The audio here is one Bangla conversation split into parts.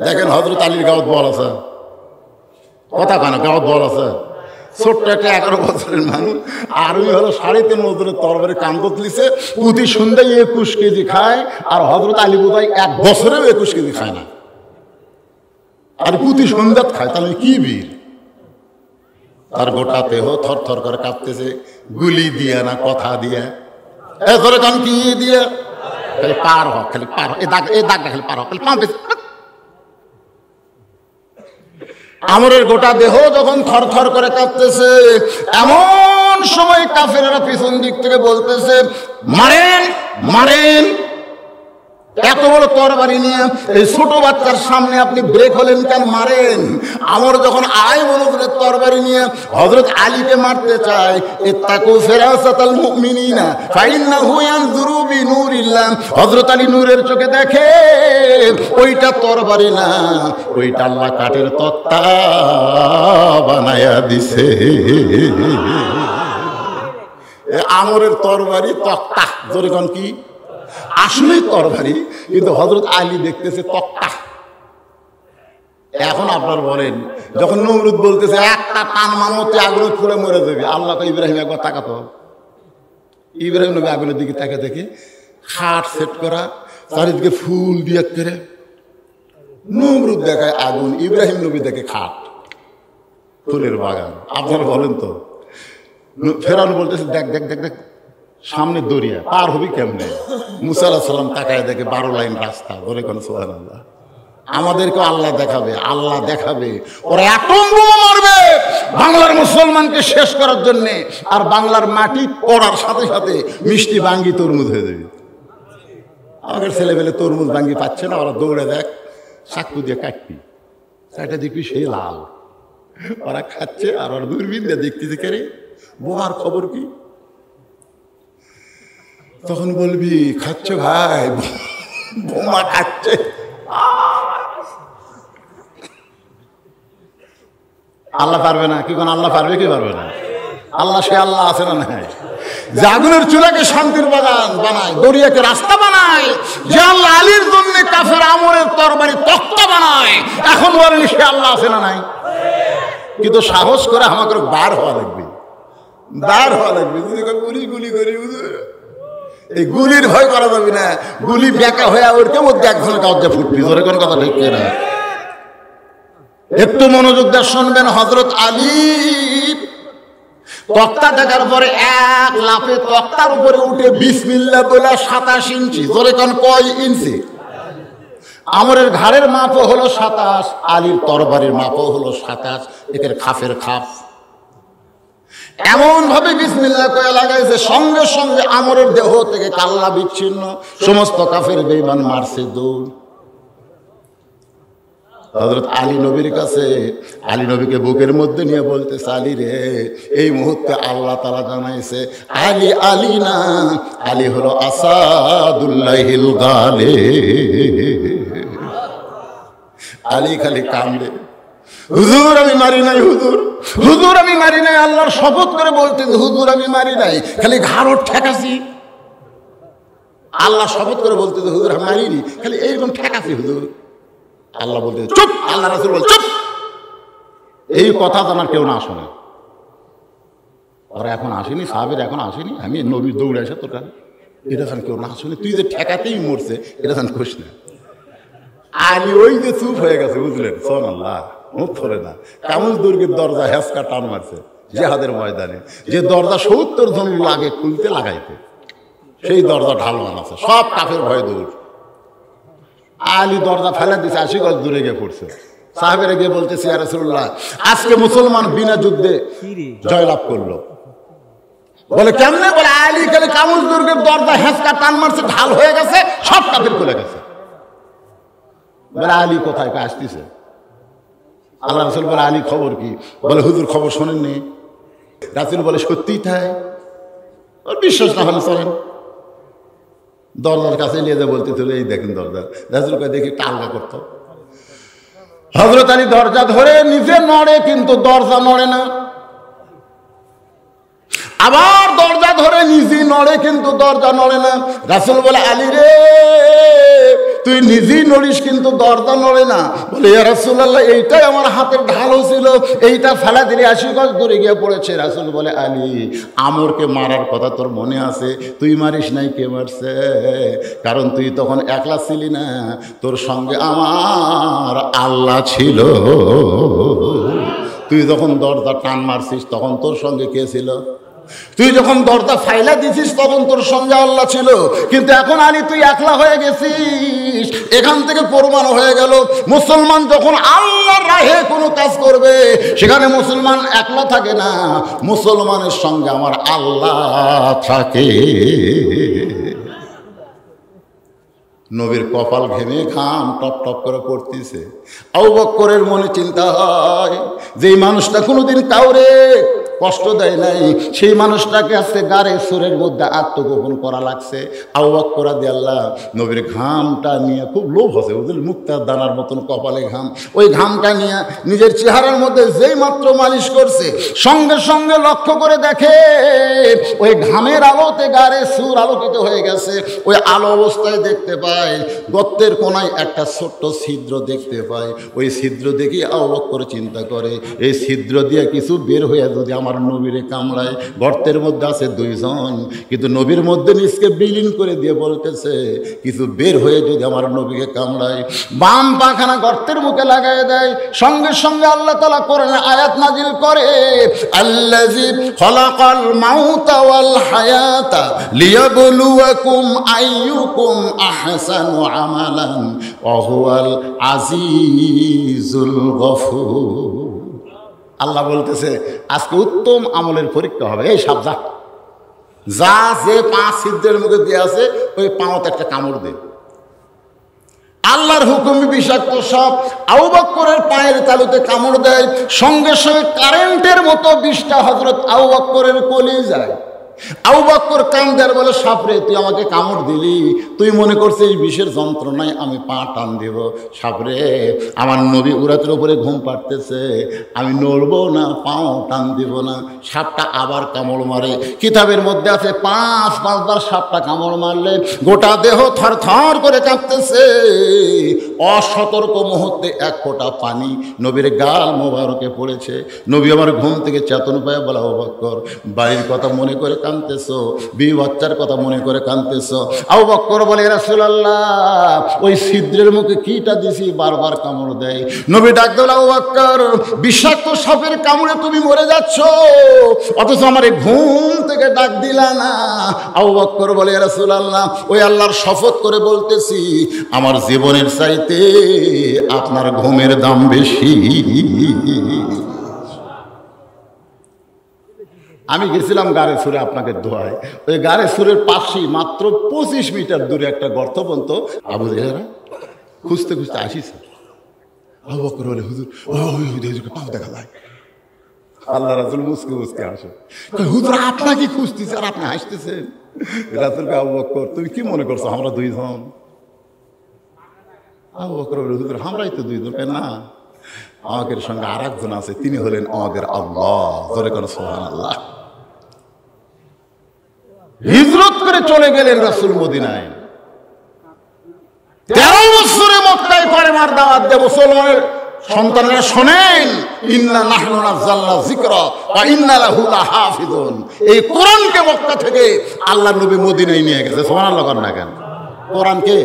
দেখেন হযরত আলীর গাওয়াত বল আছে, কথা কেন গাওয়াত বল আছে। ছোট্ট একটা 11 বছরের মানুষ, আরবি হলো 3.5 ওজনের তরবারি কান্দত লিছে, প্রতি সন্ধ্যায় 21 কেজি খায়, আর হযরত আলী বোধহয় 1 বছরেও 21 কেজি খায় না, আর প্রতি সন্ধ্যাত খায়। তাহলে কি বীর! তার গোটা দেহ থর থর করে কাঁপতেছে, গুলি দিয়া না কথা দিয়া, ধরে কান কি দিয়া, খালি পার হোক, খালি পার হোক, এই দাগটা খালি পার হোক, খালি পাঁচ। আমরের গোটা দেহ যখন থর থর করে কাঁপতেছে, এমন সময় কাফেররা পিছন দিক থেকে বলতেছে, মারেন মারেন, এত বড় তরবারি নিয়ে এই ছোট বাচ্চার সামনে আপনি ব্রেক হলেন কেন, মারেন। আমর যখন আড়াই বছরের তরবারি নিয়ে হযরত আলীকে মারতে চায়, ইত্তাকু ফিরাসাতাল মুমিনিনা ফাইন্নাহু ইয়ানজুরু বিনুরিল্লাহ, হযরত আলী নূরের চোখে দেখে ওইটা তরবারি না, ওইটা আল্লাহ কাঠের তক্তা বানায়া দিছে। আমরের তরবারি তক্তা, জোরে কোন কি, আসলে তরবারি, কিন্তু হযরত আলী দেখতেছে তক্তা। এখন আপনার বলেন, যখন নমরুদ বলতেছে একটা টান মারতে আগুনে খুলে মরে যাবে, আল্লাহ তো ইব্রাহিম একবার তাকাতো, ইব্রাহিম নবী আগুনের দিকে তাকে দেখে খাট সেট করা, চারিদিকে ফুল দিয়ে করে, নমরুদ দেখায় আগুন, ইব্রাহিম নবী দেখে খাট, ফুলের বাগান। আপনারা বলেন তো, ফেরাউন বলতেছে দেখ দেখ দেখ দেখ সামনে দরিয়া, পার হবি কেমনে? মুসা আলাইহিস সালাম তাকায় দেখে 12 লাইন রাস্তা, বলে কোন সুবহানাল্লাহ। আমাদেরকে আল্লাহ দেখাবে, আল্লাহ দেখাবে, ওরা অ্যাটম বোমা মারবে বাংলার মুসলমানকে শেষ করার জন্য, আর বাংলার মাটি পড়ার সাথে সাথে মিষ্টি বাঙ্গি তরমুজ হয়ে যাবে। আমাদের ছেলেবেলে তরমুজ বাঙ্গি পাচ্ছে না, ওরা দৌড়ে দেখ চাকু দিয়ে কাটবি, কাটা দেখবি সেই লাল, ওরা খাচ্ছে, আর ওরা দূরবীন দিয়ে দেখতেছে কে রে বোমার খবর কি। তখন বলবি খাচ্ছে ভাই, বোমা খাচ্ছে। আল্লাহ পারবে না কি কোন, আল্লাহ পারবে কি পারবে না? আল্লাহ সে আল্লাহ আছে না নাই? যে আগুনের চুলাকে শান্তির বাগান বানায়, দরিয়াকে রাস্তা বানায়, যে আল্লাহ আলীর জন্য কাফের আমরের তরবারি তক্তা বানায়, এখন বলেন সে আল্লাহ আছে না নাই? কিন্তু সাহস করে আমাকে বার হওয়া লাগবে, বার হওয়া লাগবে। গুলি গুলি করি, এই গুলির ভয় করা যাবে না, গুলি বেঁকা হয়ে ওর মধ্যে একজনের কাউকে ফুটবি, ধরে কোন কথা ঠিক না। একটু মনোযোগ দিয়ে শুনবেন। হযরত আলী তক্তা দেখার পরে এক লাফে তক্তার উপরে উঠে বিসমিল্লাহ বলে 27 ইঞ্চি, ধরে কোন কয় ইঞ্চি? আমরের ঘাড়ের মাপও হলো 27, আলীর তরবারির মাপও হলো 27, একের খাফের খাপ। এমন ভাবে বিসমিল্লাহ কয়ে লাগাইছে, সঙ্গে সঙ্গে আমরের দেহ থেকে কাল্লা বিচ্ছিন্ন, সমস্ত কাফের বেঈমান মারছে দৌড়। হযরত আলী নবীর কাছে, আলী নবীকে বুকের মধ্যে নিয়ে বলতেছে, আলী রে, এই মুহূর্তে আল্লাহ তাআলা জানাইছে আলী আলী না, আলী হলো আসাদুল্লাহিল গালিব। আলী খালি কান্দে, হুজুর আমি মারি নাই, হুজুর হুজুর আমি মারি নাই, আল্লাহর শপথ করে বলতেন হুজুর আমি মারি নাই, খালি ঘাড় ঠেকাছি। আল্লাহ শপথ করে বলতেন হুজুর আমি মারিনি, খালি এইরকম ঠেকাছি হুজুর। আল্লাহ বলতে চুপ, আল্লাহ রাসূল বল চুপ, এই কথা জানার কেউ না শোনে। ওরা এখন আসেনি, সাহাবীরা এখন আসেনি, আমি নবী দৌড়ে আসে তোর কাছে, এটা যেন কেউ না শুনে, তুই যে ঠেকাতেই মরছে এটা যেন খুশ না। আলী ওই যে চুপ হয়ে গেছে, বুঝলেন? সুবহানাল্লাহ, মুখ ধরে না। কামুজ দুর্গের দরজা হেসকা টান মারছে জিহাদের ময়দানে, যে দরজা 70 জন লাগে খুলতে লাগাইতে, সেই দরজা ঢাল বানাচ্ছে, সব কাফের ভয়ে দৌড়। আলী দরজা ফেলে দিছে, 80 গজ দূরে গিয়ে পড়ছে। সাহাবেরা গিয়ে বলতেছে ইয়া রাসূলুল্লাহ, আজকে মুসলমান বিনা যুদ্ধে জয়লাভ করলো। বলে কেমনে? বলে আলী খালি কামুজ দুর্গের দরজা হেসকা টান মারছে, ঢাল হয়ে গেছে, সব কাফের খুলে গেছে। বলে আলী কোথায়? আসতেছে। আল্লাহ রাসূল বলে আলী খবর কি? বলে হুজুর খবর শোনেননি? রাসূল বলে সত্যিই তাই? বিশ্বাস না হলে চলেন। দরজার কাছে নিয়ে যা বলতে চলে, এই দেখেন দরজা। রাসূল কয় দেখি টালগা করতো। হযরত আলী দরজা ধরে নিজে নড়ে, কিন্তু দরজা নড়ে না। আবার দরজা ধরে নিজে নড়ে, কিন্তু দরজা নড়ে না। রাসূল বলে, আলী রে, তুই নিজেই নড়িস কিন্তু দরজা নড়ে না। বলে, ইয়া রাসূলুল্লাহ, এইটাই আমার হাতের ঢালও ছিল, এইটা ফেলা দিলে 80 গজ দূরে গিয়ে পড়েছে। রাসূল বলে, আলী, আমরকে মারার কথা তোর মনে আছে? তুই মারিস নাই, কে মারছে? কারণ তুই তখন একলা ছিলি না, তোর সঙ্গে আমার আল্লাহ ছিল। তুই যখন দরজা টান মারছিস তখন তোর সঙ্গে কে ছিল? তুই যখন দরজা ফাইলা দিছিস তখন তোর সঙ্গে আল্লাহ ছিল। কিন্তু এখন আলী তুই একলা হয়ে গেছিস। এখান থেকে প্রমাণ হয়ে গেল, মুসলমান যখন আল্লাহর রাহে কোনো কাজ করবে সেখানে মুসলমান একলা থাকে না, মুসলমানের সঙ্গে আমার আল্লাহ থাকে। নবীর কপাল ঘেমে ঘাম টপ টপ করে পড়তেছে। আবু বকরের মনে চিন্তা হয়, যেই মানুষটা কোনোদিন কাউরে কষ্ট দেয় নাই, সেই মানুষটাকে আজকে গাড়ে সুরের মধ্যে আত্মগোপন করা লাগছে। আবু বকর রাদিয়াল্লাহু নবীর ঘামটা নিয়ে খুব লোভ আছে, ওদের মুক্তার দানার মতন কপালে ঘাম, ওই ঘামটা নিয়ে নিজের চেহারার মধ্যে যেই মাত্র মালিশ করছে, সঙ্গে সঙ্গে লক্ষ্য করে দেখে ওই ঘামের আলোতে গাড়ে সুর আলোকিত হয়ে গেছে। ওই আলো অবস্থায় দেখতে পায় গর্তের কোনায় একটা ছোট্ট ছিদ্র দেখতে পায়। ওই ছিদ্র দেখে আবু বকর চিন্তা করে, এই ছিদ্র দিয়ে কিছু বের হয়ে যদি আমার নবীরে কামড়ায়। গর্তের মধ্যে আছে 2 জন, কিন্তু নবীর মধ্যে নিজকে বিলীন করে দিয়ে বলতেছে, কিছু বের হয়ে যদি আমার নবীকে কামড়ায়। বাম পাখানা গর্তের মুখে লাগায় দেয়। সঙ্গে সঙ্গে আল্লাহ তাআলা কোরআনে আয়াত নাজিল করে, আল্লাযী খালাকাল মাউতা ওয়াল হায়াতা লিয়াবলুয়াকুম আইয়ুকুম আহসানু আমালান ওয়া হুয়াল আজিজুল গফুর। আল্লাহ বলতেছে, আজকে উত্তম আমলের পরীক্ষা হবে। এই সাপ যা যা, যে 5 ছিদ্রের মুখে দিয়ে আছে ওই পাঁওতে একটা কামড় দে। আল্লাহর হুকুমে বিষাক্ত সাপ আবু বকরের পায়ের তালুতে কামড় দেয়। সঙ্গে সঙ্গে কারেন্টের মতো বিষটা হযরত আবু বকরের কলিজায় যায়। আবু বকর কান্দে আর বলে, সাপরে, তুই আমাকে কামড় দিলি, তুই মনে করছিস বিষের যন্ত্রণায় আমি পা টান দেব? সাপরে, আমার নবী উরাতের উপরে ঘুম পাড়তেছে, আমি নড়বো না, পাও টান দিব না। সাপটা আবার কামড় মারে। কিতাবের মধ্যে আছে 5 বার সাপটা কামড় মারলে গোটা দেহ থর থর করে কাঁপতেছে। অসতর্ক মুহূর্তে 1 ফোঁটা পানি নবীর গাল মোবারকে পড়েছে। নবী আমার ঘুম থেকে চেতন পায়, বলে, আবু বকর, বাড়ির কথা মনে করে কাঁদতেছো, বিবি বাচ্চার কথা মনে করে কাঁদতেছো। আবু বকর বলে, রাসূলুল্লাহ, ওই ছিদ্রের মুখে কিটা দিছি, বারবার কামড় দেয়। নবী ডাক দিল, আবু বকর, বিষাক্ত সাপের কামড়ে তুমি মরে যাচ্ছ, অথচ আমার ঘুম থেকে ডাক দিলা না। আবু বকর বলে, রাসূলুল্লাহ, ওই আল্লাহর শপথ করে বলতেছি, আমার জীবনের চাইতে আপনার ঘুমের দাম বেশি। আমি গেছিলাম গাড়ে সুরে আপনাকে দোয়ায়, ওই গাড়ে সুরের পাশেই মাত্র 25 মিটার দূরে একটা গর্ত পর্যন্ত আবু জেহেরা খুঁজতে খুঁজতে আসিস। আবু বকর বলে, হুজুর, হুজুরকে পাও দেখা যায়। আল্লাহ রাসূল মুসকে মুসকে আসে, হুজুর আপনাকে খুঁজতেছে আর আপনি হাসতেছেন। রাসূলকে, আবু বকর, তুমি কি মনে করছো আমরা 2 জন? আবু বকর বলে, হুজুর আমরাই তো 2 জন। না, আমাদের সঙ্গে আর একজন আছে, তিনি হলেন আমাদের আল্লাহ। জোরে করে সুবহানাল্লাহ। হিজরত করে চলে গেলেন রাসূল মদিনায়। 13 বছরে মক্কায় কলেমার দাওয়াত দিয়ে মুসলমানের সন্তানেরা শোনেন, ইন্না নাহনু নাযালনা যিকরা ওয়া ইন্না লাহু লাহাফিজুন। এই কোরআনকে মক্কা থেকে আল্লাহর নবী মদিনায় নিয়ে গেছে। সুবহানাল্লাহ করেন না কেন? কোরআনকে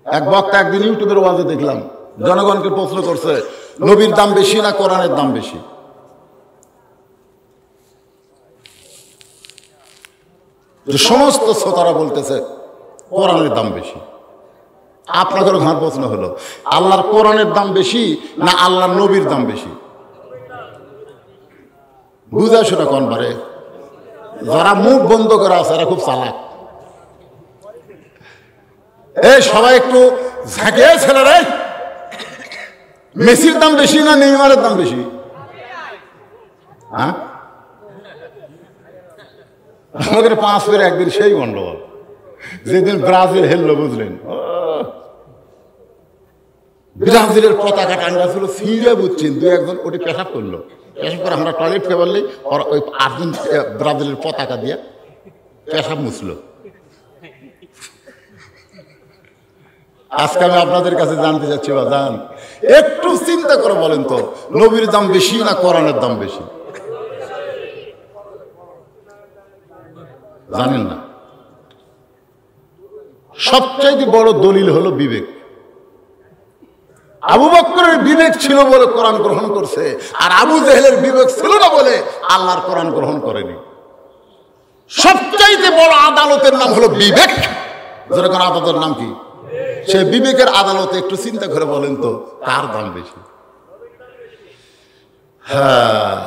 এক বক্তা একদিন ইউটিউবের ওয়াজে দেখলাম, জনগণকে প্রশ্ন করছে, নবীর দাম বেশি না কোরআনের দাম বেশি? সমস্ত শ্রোতারা বলতেছে কোরআনের দাম বেশি। আপনাদের ঘাট প্রশ্ন হলো, আল্লাহর কোরআনের দাম বেশি না আল্লাহর নবীর দাম বেশি? বুঝা সেটা কোন বারে? যারা মুখ বন্ধ করে আছে এরা খুব চালাক। এই সবাই একটু ঝাঁকে, ছেলেরা, মেসির দাম বেশি না নেইমারের দাম বেশি? হ্যাঁ, আমাদের 5 ফের একদিন সেই গন্ডগোল, যেদিন ব্রাজিল হেললো, বুঝলেন, ব্রাজিলের পতাকা টাঙ্গা ছিল, ছিঁড়ে বুঝছেন দু একজন ওটি পেশাব করলো, পেশাব করে আমরা টয়লেট খেয়ে বললেই ওরা ওই ব্রাজিলের পতাকা দিয়ে পেশাব মুছলো। আজকে আমি আপনাদের কাছে জানতে চাচ্ছি, বাজান একটু চিন্তা করে বলেন তো, নবীর দাম বেশি না কোরআনের দাম বেশি? জানেন না? সবচাইতে বড় দলিল হলো বিবেক। আবু বকরের বিবেক ছিল বলে কোরআন গ্রহণ করছে, আর আবু জেহেলের বিবেক ছিল না বলে আল্লাহর কোরআন গ্রহণ করেনি। সবচাইতে বড় আদালতের নাম হলো বিবেক। যেরকম আদালতের নাম কি? সে বিবেকের আদালতে একটু চিন্তা করে বলেন তো কার দাম বেশি? হ্যাঁ,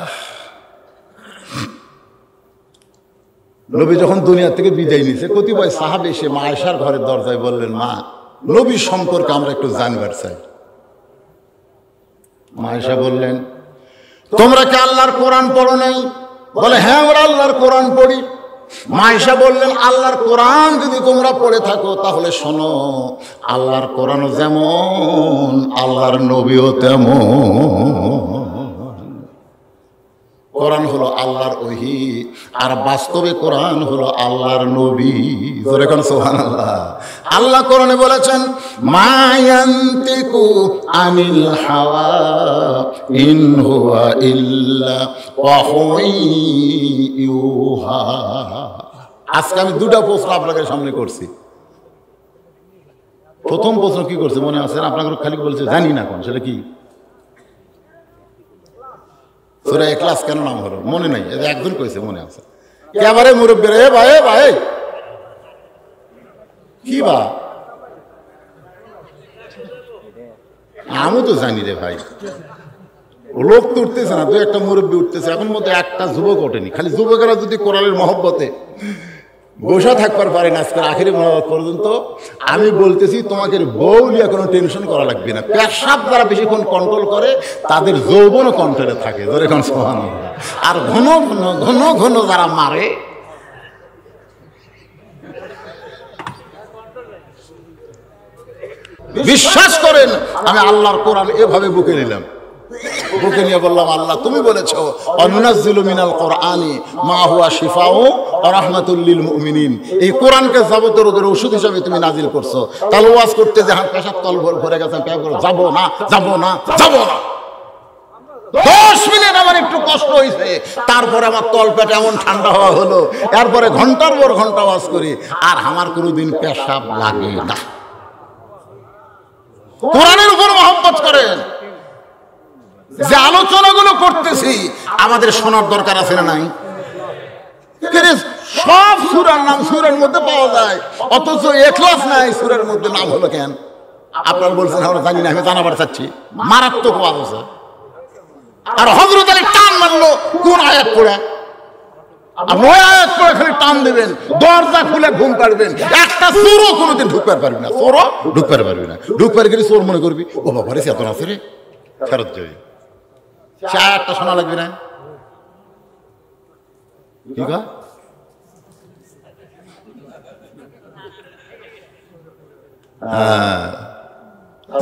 নবী যখন দুনিয়া থেকে বিদায় নিছে, কতিপয় সাহাবী এসে মা আয়েশার ঘরের দরজায় বললেন, মা নবী সম্পর্কে আমরা একটু জানবার চাই। মা আয়েশা বললেন, তোমরা কি আল্লাহর কোরআন পড়ো নাই? বলে, হ্যাঁ আমরা আল্লাহর কোরআন পড়ি। মা আয়েশা বললেন, আল্লাহর কোরআন যদি তোমরা পড়ে থাকো তাহলে শোনো, আল্লাহর কোরআনও যেমন আল্লাহর নবীও তেমন। কোরআন হলো আল্লাহর ওহী, আর বাস্তবে কোরআন হলো আল্লাহর নবী। জোরে কোন সুবহানাল্লাহ। আল্লাহ কোরআনে বলেছেন, মা ইয়ান্তিকু আনিল হাওয়া ইন হুয়া ইল্লা ওয়াহয়ুন ইউহা। আজকে আমি দুটো প্রশ্ন আপনাদের সামনে করছি। প্রথম প্রশ্ন কি করছে মনে আছে? আপনাকে খালি বলছে জানি না কোন, সেটা কি? সূরা ইখলাস কেন নাম হলো মনে নাই? একজন কইছে, মনে আছে। একেবারে মুরব্বীরা, এ ভাই ভাই কি বা, আমি তো জানি রে ভাই, লোক তো উঠতেছে না, দু একটা মুরব্বী উঠতেছে, এখন মতো একটা যুবক ওঠেনি। খালি যুবকেরা যদি কোরআনের মহব্বতে বসা থাকবার পারে না আজকের আখেরি মহব্বত পর্যন্ত, আমি বলতেছি তোমাকে বউ নিয়ে কোনো টেনশন করা লাগবে না। পেশাব যারা বেশিক্ষণ কন্ট্রোল করে তাদের যৌবনও কন্ট্রোলে থাকে। ধরে এখন সুবহানাল্লাহ। আর ঘন ঘন ঘন ঘন যারা মারে, বিশ্বাস করেন আমি আল্লাহর কোরআন এভাবে বুকে নিলাম, বুকে নিয়ে বললাম, আল্লাহ তুমি বলেছো অনুনাজ্জিলু মিনাল কোরআনি মা হুয়া শিফাউ ওয়া রাহমাতুল লিল মুমিনিন। এই কোরআনকে যাবতীয় রোগের ওষুধ হিসেবে তুমি নাজিল করছো। তাহলে ওয়াজ করতে যে হাত পেশাব তল ভরে গেছে, যাবো না যাবো না যাবো না। 10 মিনিট আমার একটু কষ্ট হয়েছে, তারপরে আমার তল পেট এমন ঠান্ডা হওয়া হলো, এরপরে ঘন্টার পর ঘন্টা ওয়াজ করি, আর আমার কোনোদিন পেশাব লাগে না। কোরআনের উপর মহব্বত করেন। যে আলোচনাগুলো করতেছি আমাদের শোনার দরকার আছে না নাই? সব সূরার নাম সূরার মধ্যে পাওয়া যায়, অথচ ইখলাস নাই সূরার মধ্যে। নাম হলো কেন? আপনারা বলছেন আমরা জানি না, আমি জানাবার চাচ্ছি। মারাত্মক ওয়াজ আছে। আর হযরত আলী টান মারলো কোন আয়াত পড়ে? আপনি ওই আয়াত পড়ে খালি টান দেবেন, দরজা খুলে ঘুম পাড়বেন, একটা চোরও কোনোদিন ঢুকতে পারবি না। চোরও ঢুকতে পারবি না। ঢুকতে গেলে চোর মনে করবি, ও বাবা রে চেতন আছে রে, ফেরত যাবি। সে আয়াতটা শোনা লাগবে না? ঠিক আছে?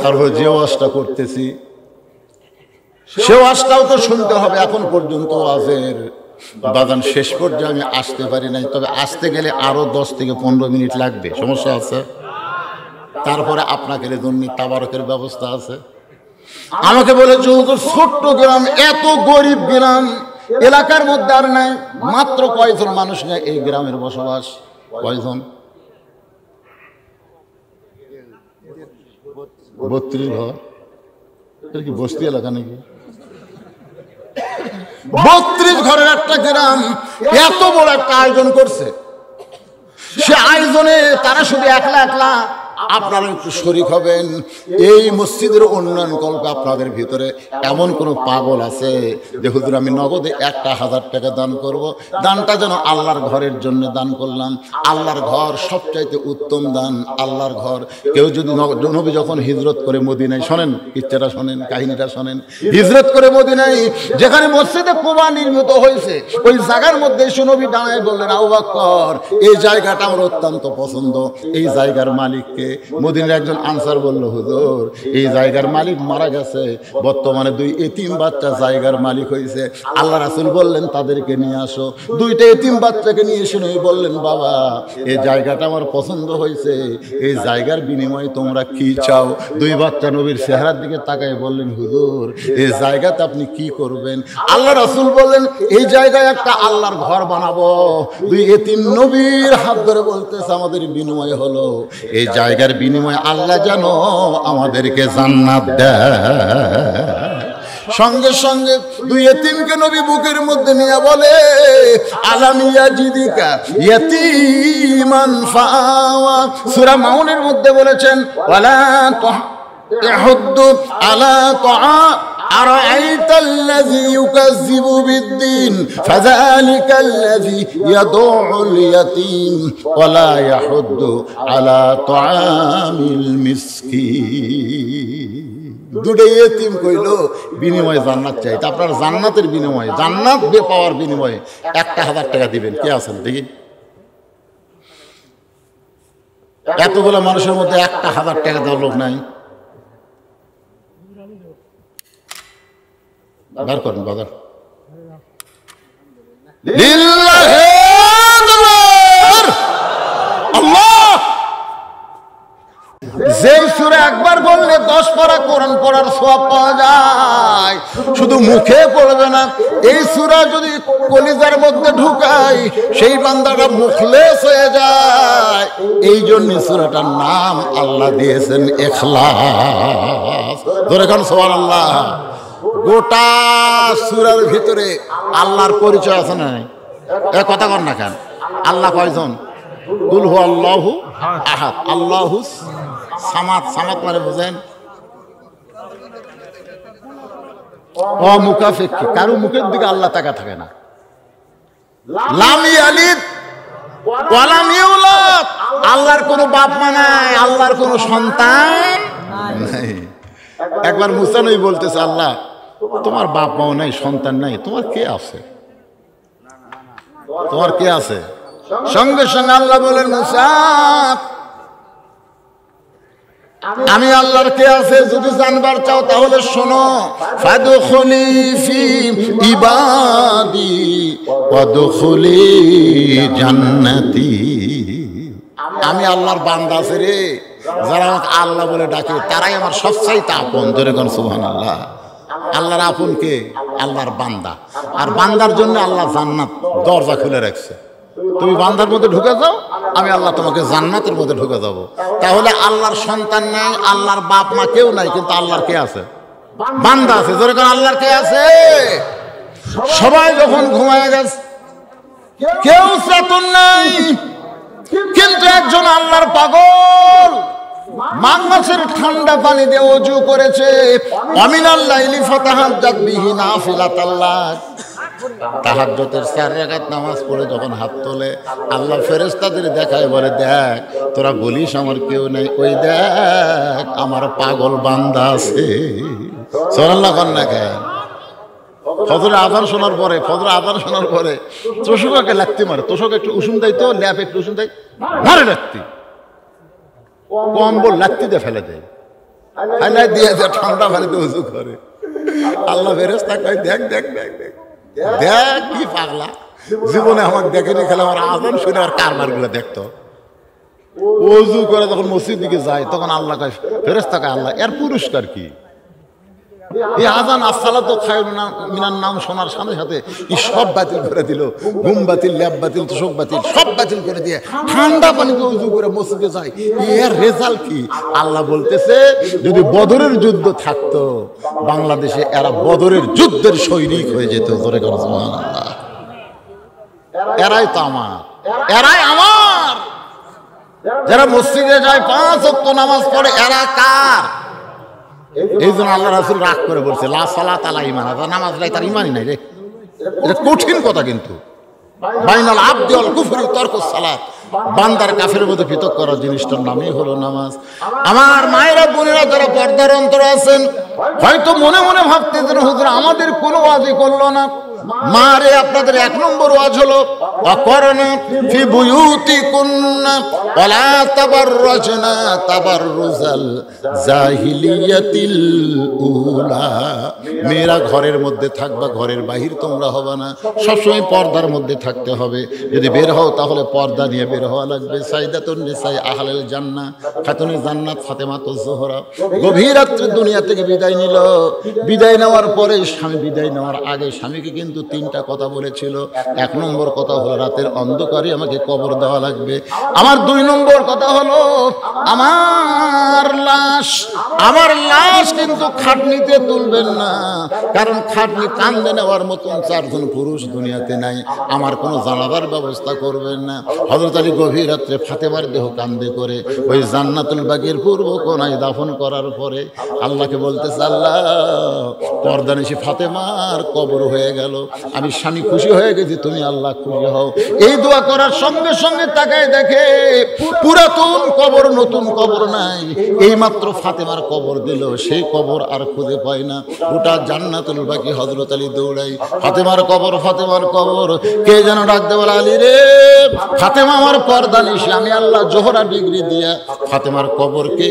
তারপর যে ওয়াজটা করতেছি সে ওয়াজটাও তো শুনতে হবে। এখন পর্যন্ত ওয়াজের বাজান শেষ পর্যায়ে আমি আসতে পারি নাই, তবে আসতে গেলে আরো 10 থেকে 15 মিনিট লাগবে। সমস্যা আছে? তারপরে আপনাকে জন্য তাবারকের ব্যবস্থা আছে। আমাকে বলে ছোট্ট গ্রাম, এত গরিব গ্রাম, এলাকার মধ্যে আর নাই, মাত্র কয়জন মানুষ নেই এই গ্রামের বসবাস? কয়জন? 32 ঘর। এটা কি বস্তি এলাকা নাকি? 32 ঘরের একটা গ্রাম এত বড় একটা আয়োজন করছে। সে আয়োজনে তারা শুধু একলা আপনারা একটু শরীক হবেন। এই মসজিদের উন্নয়ন কল্পে আপনাদের ভিতরে এমন কোনো পাগল আছে যে হুজুর আমি নগদে 1000 টাকা দান করব, দানটা যেন আল্লাহর ঘরের জন্য দান করলাম। আল্লাহর ঘর সবচাইতে উত্তম দান, আল্লাহর ঘর। কেউ যদি নবী যখন হিজরত করে মদিনায়, শোনেন ইচ্ছাটা শোনেন, কাহিনীটা শোনেন, হিজরত করে মদিনায় যেখানে মসজিদে কুবা নির্মিত হয়েছে, ওই জায়গার মধ্যে নবী দাঁড়ায় বললেন, আবু বকর এই জায়গাটা আমার অত্যন্ত পছন্দ, এই জায়গার মালিককে মদিনার একজন আনসার বলল, হুজুর এই জায়গার মালিক মারা গেছে, বর্তমানে 2 এতিম বাচ্চা জায়গার মালিক হয়েছে। আল্লাহ রাসূল বললেন তাদেরকে নিয়ে আসো। 2টা এতিম বাচ্চাকে নিয়ে এসে নবী বললেন, বাবা এই জায়গাটা আমার পছন্দ হয়েছে, এই জায়গার বিনিময়ে তোমরা কি চাও? 2 বাচ্চা নবীর চেহারার দিকে তাকায় বললেন, হুজুর এই জায়গাতে আপনি কি করবেন? আল্লাহ রাসূল বললেন, এই জায়গায় একটা আল্লাহর ঘর বানাবো। 2 এতিম নবীর হাত ধরে বলতেছে, আমাদের বিনিময় হলো এই জায়গার বিনিময়ে আল্লাহ যেন আমাদেরকে জান্নাত দেয়। সঙ্গে সঙ্গে 2 এতিমকে নবী বুকের মধ্যে নিয়ে বলে, আলাম ইয়াজিদিকা ইয়াতীমান ফাআওয়া। সূরা মাউনের মধ্যে বলেছেন, ওয়ালা তাহুদ্দু আলা তাআ আরাআইতাল্লাযী ইউকাযযিবু বিদ্দীন ফাযালিকাল্লাযী ইয়াদউল ইয়াতীম ওয়ালা ইয়াহুদ্দু আলা তাআমিল মিসকিন। 2টা এতিম কইল বিনিময়ে জান্নাত চাই। আপনার জান্নাতের বিনিময়ে, জান্নাত পাওয়ার বিনিময়ে 1000 টাকা দিবেন, কে আছেন দেখি? এতগুলো মানুষের মধ্যে 1000 টাকা দেওয়ার লোক নাই। বার করেন বাজার। আল্লাহ যে সূরা একবার বললে 10 পারা কোরআন পড়ার সওয়াব পাওয়া যায়। শুধু মুখে পড়বে না, এই সূরা যদি কলিজার মধ্যে ঢুকাই সেই বান্দাটা মুখলেস হয়ে যায়। এই জন্য সূরাটার নাম আল্লাহ দিয়েছেন ইখলাস। ধরে খান সুবহানাল্লাহ। গোটা সূরার ভিতরে আল্লাহর পরিচয় আছে না? এই কথা কর না কেন? আল্লাহ কয়জন? কুল হু আল্লাহু আহাদ, আল্লাহু সামাদ। সামাদ মানে বুঝেন? অমুখাপেক্ষী, কারো মুখের দিকে আল্লাহ তাকা থাকে না। লাম ইয়ালিদ ওয়া লাম ইউলাদ, আল্লাহর কোনো বাপ মা নাই, আল্লাহর কোনো সন্তান নাই। একবার মুসা নবী বলতেছে, আল্লাহ তোমার বাপ মাও নাই, সন্তান নাই, তোমার কে আছে? তোমার কে আছে? সঙ্গে সঙ্গে আল্লাহ বলেন, মুসা আমি আল্লাহর কে আছে যদি জানবার চাও তাহলে শোনো, ফাদখুলি ফি ইবাদি ওয়াদখুলি জান্নাতি। আমি আল্লাহর বান্দা আছে রে, যারা আমাকে আল্লাহ বলে ডাকে তারাই আমার সবচাইতে আপন। জোরে কোন সুবহানাল্লাহ। আল্লাহর আপন কে? আল্লাহর বান্দা। আর বান্দার জন্য আল্লাহ জান্নাত দরজা খুলে রাখছে। তুমি বান্দার মধ্যে ঢুকে যাও, আমি আল্লাহ তোমাকে জান্নাতের মধ্যে ঢুকে যাব। তাহলে আল্লাহর সন্তান নাই, আল্লাহর বাপ মা কেউ নাই, কিন্তু আল্লাহর কে আছে? বান্দা আছে। জোরে কোন আল্লাহর কে আছে? সবাই যখন ঘুমায় গেছে, কেউ চেতন নাই, কিন্তু একজন আল্লাহর পাগল মাঘ মাসের ঠান্ডা পানি দিয়ে ওযু করেছে। আমিনাল লাইলি ফাতাহাজ্জাত বিহি নাফিলাতাল লাক। তাহাজ্জুদের 4 রাকাত নামাজ পড়ে যখন হাত তোলে, আল্লাহ ফেরেশতাদের দেখায়, বলে দেখ তোরা বলিস আমার কেউ নেই, ওই দেখ আমার পাগল বান্দা আছে। সুবহানাল্লাহ কন না কেন? ফজরের আযান শোনার পরে, তোষকে লাগতে মারে, তোষক একটু উষুম দেয়, তো ল্যাপ একটু উষুম দেয়, মারে লাগতি, কম্বল লাগতি দিয়ে ফেলে দেয়, হাইলাই দিয়ে ঠান্ডা পানিতে উজু করে। আল্লাহ ফেরেশতা কয়, দেখ দেখ দেখ দেখ দেখ কি পাগলা, জীবনে আমাকে দেখেনি, খেলে আমার আযান শুনে আর কারবারগুলো দেখতো। ওযু করে যখন মসজিদ দিকে যায়, তখন আল্লাহ কয়, ফেরেশতা কয়, আল্লাহ এর পুরস্কার কি? এই আযান আসসালাতু খায়রুন মিনান নাম শোনার সাথে সাথে এই সব বাতিল করে দিল, ঘুম বাতিল, ল্যাব বাতিল, তোষক বাতিল, সব বাতিল করে দিয়ে ঠান্ডা পানিতে ওযু করে মসজিদে যায়। এর রেজাল্ট কি? আল্লাহ বলতেছে, যদি বদরের যুদ্ধ থাকতো বাংলাদেশে, এরা বদরের যুদ্ধের সৈনিক হয়ে যেত। জোরে করে সুবহানাল্লাহ। এরাই তো আমার, এরাই আমার। যারা মসজিদে যায় 5 ওয়াক্ত নামাজ পড়ে, এরা কার? এই জন্য আল্লাহ রাসূল রাগ করে বলছে, লা সালাত আলা ঈমান, নামাজ নাই তার ঈমানই নাই রে। এটা কঠিন কথা, কিন্তু বাইনাল আবদি ওয়াল কুফরি তারকুস সালাত, বান্দার কাফের মধ্যে পৃথক করার জিনিসটার নামই হলো নামাজ। আমার মায়েরা বোনেরা যারা পর্দার অন্তরে আছেন, হয়তো মনে মনে ভাবতেছেন, হুজুর আমাদের কোনো ওয়াজই করলো না, মারে আপনাদের 1 নম্বর ওয়াজ হলো অকরনা ফি বুয়ুতিকুন্না ওয়ালা তাবাররাজনা তাবাররুজাল জাহিলিয়াতিল উলা। মেয়েরা ঘরের মধ্যে থাকবা, ঘরের বাহির তোমরা হবে না, সবসময় পর্দার মধ্যে থাকতে হবে। যদি বের হও তাহলে পর্দা নিয়ে বের হওয়া লাগবে। সাইদাতুন নিসাই আহলাল জান্নাহ, খাতুনে জান্নাত ফাতেমাতুজ জোহরা গভীর রাত্রে দুনিয়া থেকে বিদায় নিল। বিদায় নেওয়ার পরে স্বামী বিদায় নেওয়ার আগে স্বামীকে কিন্তু 3টা কথা বলেছিল। 1 নম্বর কথা হলো রাতের অন্ধকারে আমাকে কবর দেওয়া লাগবে। আমার 2 নম্বর কথা হলো আমার লাশ কিন্তু খাটনিতে তুলবেন না, কারণ খাটনি কান্দে নেওয়ার মতন 4 জন পুরুষ দুনিয়াতে নাই। আমার কোনো জানাজার ব্যবস্থা করবেন না। হযরত আলী গভীর রাত্রে ফাতেমার দেহ কান্দে করে ওই জান্নাতুল বাগীর পূর্ব কোণায় দাফন করার পরে আল্লাহকে বলতেছে, আল্লাহ পর্দানিশি ফাতেমার কবর হয়ে গেল, আমি স্বামী খুশি হয়ে গেছি, তুমি আল্লাহ খুশি হও। এই দোয়া করার সঙ্গে সঙ্গে তাকায় দেখে পুরাতন কবর, নতুন কবর নাই। এইমাত্র ফাতেমার কবর দিল, সেই কবর আর খুঁজে পায় না। গোটা জান্নাতুল বাকি হযরত আলী দৌড়াই, ফাতেমার কবর, ফাতেমার কবর। কে যেন ডাকতে বলে, আলী রে ফাতেমা আমার পর্দানিশি, আমি আল্লাহ জোহরা ডিগ্রি দিয়া ফাতেমার কবরকে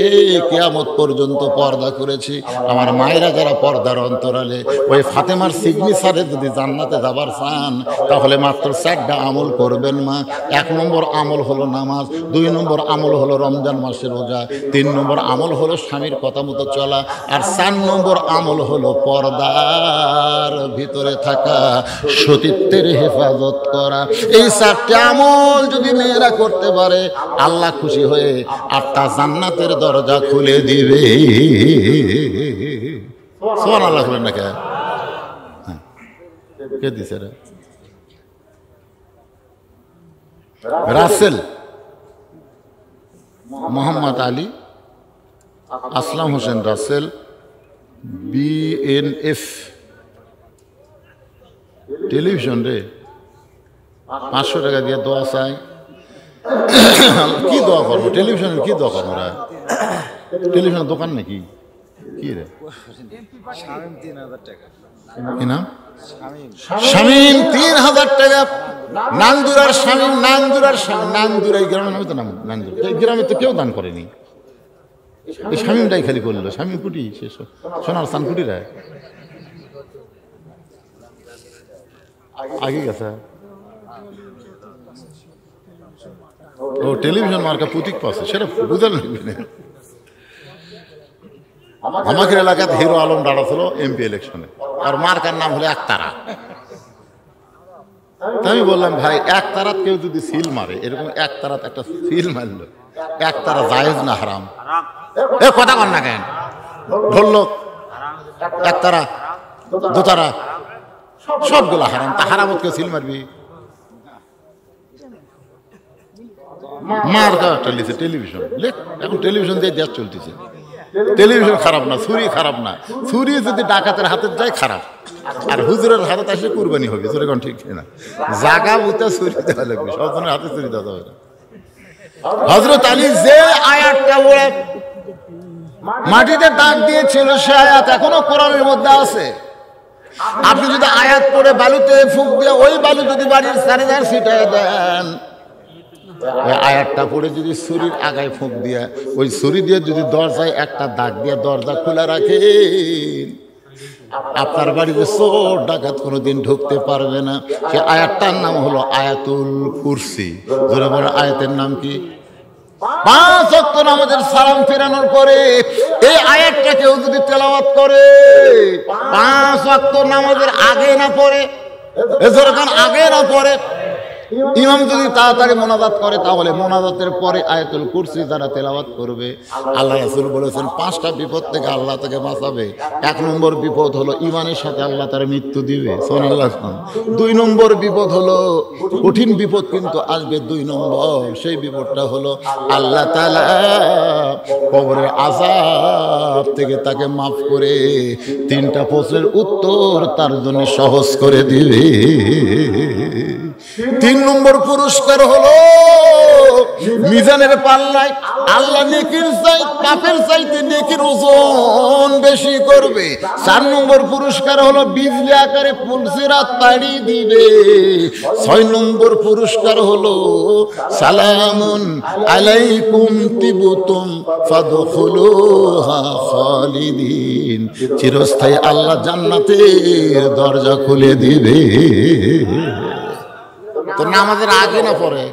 কিয়ামত পর্যন্ত পর্দা করেছি। আমার মায়েরা যারা পর্দার অন্তরালে, ওই ফাতেমার সিগনেচারে যদি জান্নাতে যাবার চান তাহলে মাত্র 4টা আমল করবেন মা। 1 নম্বর আমল হলো নামাজ, 2 নম্বর আমল হলো রমজান মাসের রোজা, 3 নম্বর আমল হলো স্বামীর কথা মতো চলা, আর 4 নম্বর আমল হলো পর্দার ভিতরে থাকা, সতীত্বের হেফাজত করা। এই 4টা আমল যদি মেয়েরা করতে পারে আল্লাহ খুশি হয়ে 8টা জান্নাতের দরজা খুলে দিবে। সুবহানাল্লাহ বলেন না? কে দিছে রে? রাসেল মোহাম্মদ আলী আসলাম হোসেন রাসেল, BNF টেলিভিশন রে 500 টাকা দিয়ে দোয়া চাই। কি দোয়া করবো? টেলিভিশনের কি দোয়া করবো? টেলিভিশনের দোকান নাকি? কি রে? কি নাম? শামীম 3000 টাকা। নান্দুরার শামীম, নান্দুরার নান্দুরা এই গ্রামের নামে তো নাম নান্দুরা। এই গ্রামে তো কেউ দান করেনি, এই শামীমটাই খালি করলো। শামীম কুটি শেষ, সোনার স্থান কুটিরা আগে গেছে। ও টেলিভিশন মার্কা প্রতীক পাচ্ছে, সেটা বুঝার লাগবে। আমাদের এলাকাতে হিরো আলম দাঁড়া ছিল MP ইলেকশনে, আর মার্কার নাম হলো একতারা। আমি বললাম, ভাই একতারাত কেউ যদি সিল মারে, এরকম একতারাত একটা সিল মারলো, একতারা জায়েজ না হারাম? এ কথা কর না কেন? ধরলো একতারা, দোতারা, সবগুলো হারাম। তা হারামত কেউ সিল মারবি? মার্কা একটা লিখছে টেলিভিশন। এখন টেলিভিশন দিয়ে দেশ চলতেছে। টেলিভিশন খারাপ না, ছুরি খারাপ না। ছুরি যদি ডাকাতের হাতে যায় খারাপ, আর হুজুরের হাতে আসলে কুরবানি হবে। যেরকম ঠিক না, জাগা বুতা ছুরি দেওয়া লাগবে, সবজনের হাতে ছুরি দেওয়া যাবে না। হযরত আলী যে আয়াতটা বলে মাটিতে দাগ দিয়েছিল, সে আয়াত এখনো কোরআনের মধ্যে আছে। আপনি যদি আয়াত পড়ে বালুতে ফুঁক দিয়ে ওই বালু যদি বাড়ির চারিধার ছিটায় দেন, ওই আয়াতটা পড়ে যদি ছুরির আগায় ফুঁক দিয়ে ওই ছুরি দিয়ে যদি দরজায় একটা দাগ দিয়ে দরজা খোলা রাখেন, আপনার বাড়িতে চোর ডাকাত কোনোদিন ঢুকতে পারবে না। সে আয়াতটার নাম হলো আয়াতুল কুরসি। ধরে বলে আয়াতের নাম কি? 5 ওয়াক্ত নামাজের সালাম ফেরানোর পরে এই আয়াতটা কেউ যদি তেলাওয়াত করে, 5 ওয়াক্ত নামাজের আগে না পড়ে, যখন আগে না পড়ে, ইমাম যদি তাড়াতাড়ি মোনাজাত করে, তাহলে মোনাজাতের পরে আয়াতুল কুরসি যারা তেলাওয়াত করবে, আল্লাহ রাসূল বলেছেন 5টা বিপদ থেকে আল্লাহ তাকে বাঁচাবে। 1 নম্বর বিপদ হলো ইমানের সাথে আল্লাহ তার মৃত্যু দিবে। সুবহানাল্লাহ। 2 নম্বর বিপদ হলো, কঠিন বিপদ কিন্তু আসবে 2 নম্বর, সেই বিপদটা হলো আল্লাহ তাআলা কবরের আযাব থেকে তাকে মাফ করে 3টা প্রশ্নের উত্তর তার জন্য সহজ করে দিবে। 3 নম্বর পুরস্কার হলো মিজানের পাল্লায় আল্লাহ নেকির চাই পাপের চাইতে নেকির ওজন বেশি করবে। 4 নম্বর পুরস্কার হলো বিজলি আকারে পুলসিরাত পাড়ি দিবে। 6 নম্বর পুরস্কার হলো সালামুন আলাইকুম তিবতুম ফাদখুলুহা খালিদিন, চিরস্থায়ী আল্লাহ জান্নাতের দরজা খুলে দিবে। তো নামাজের আগে না পরে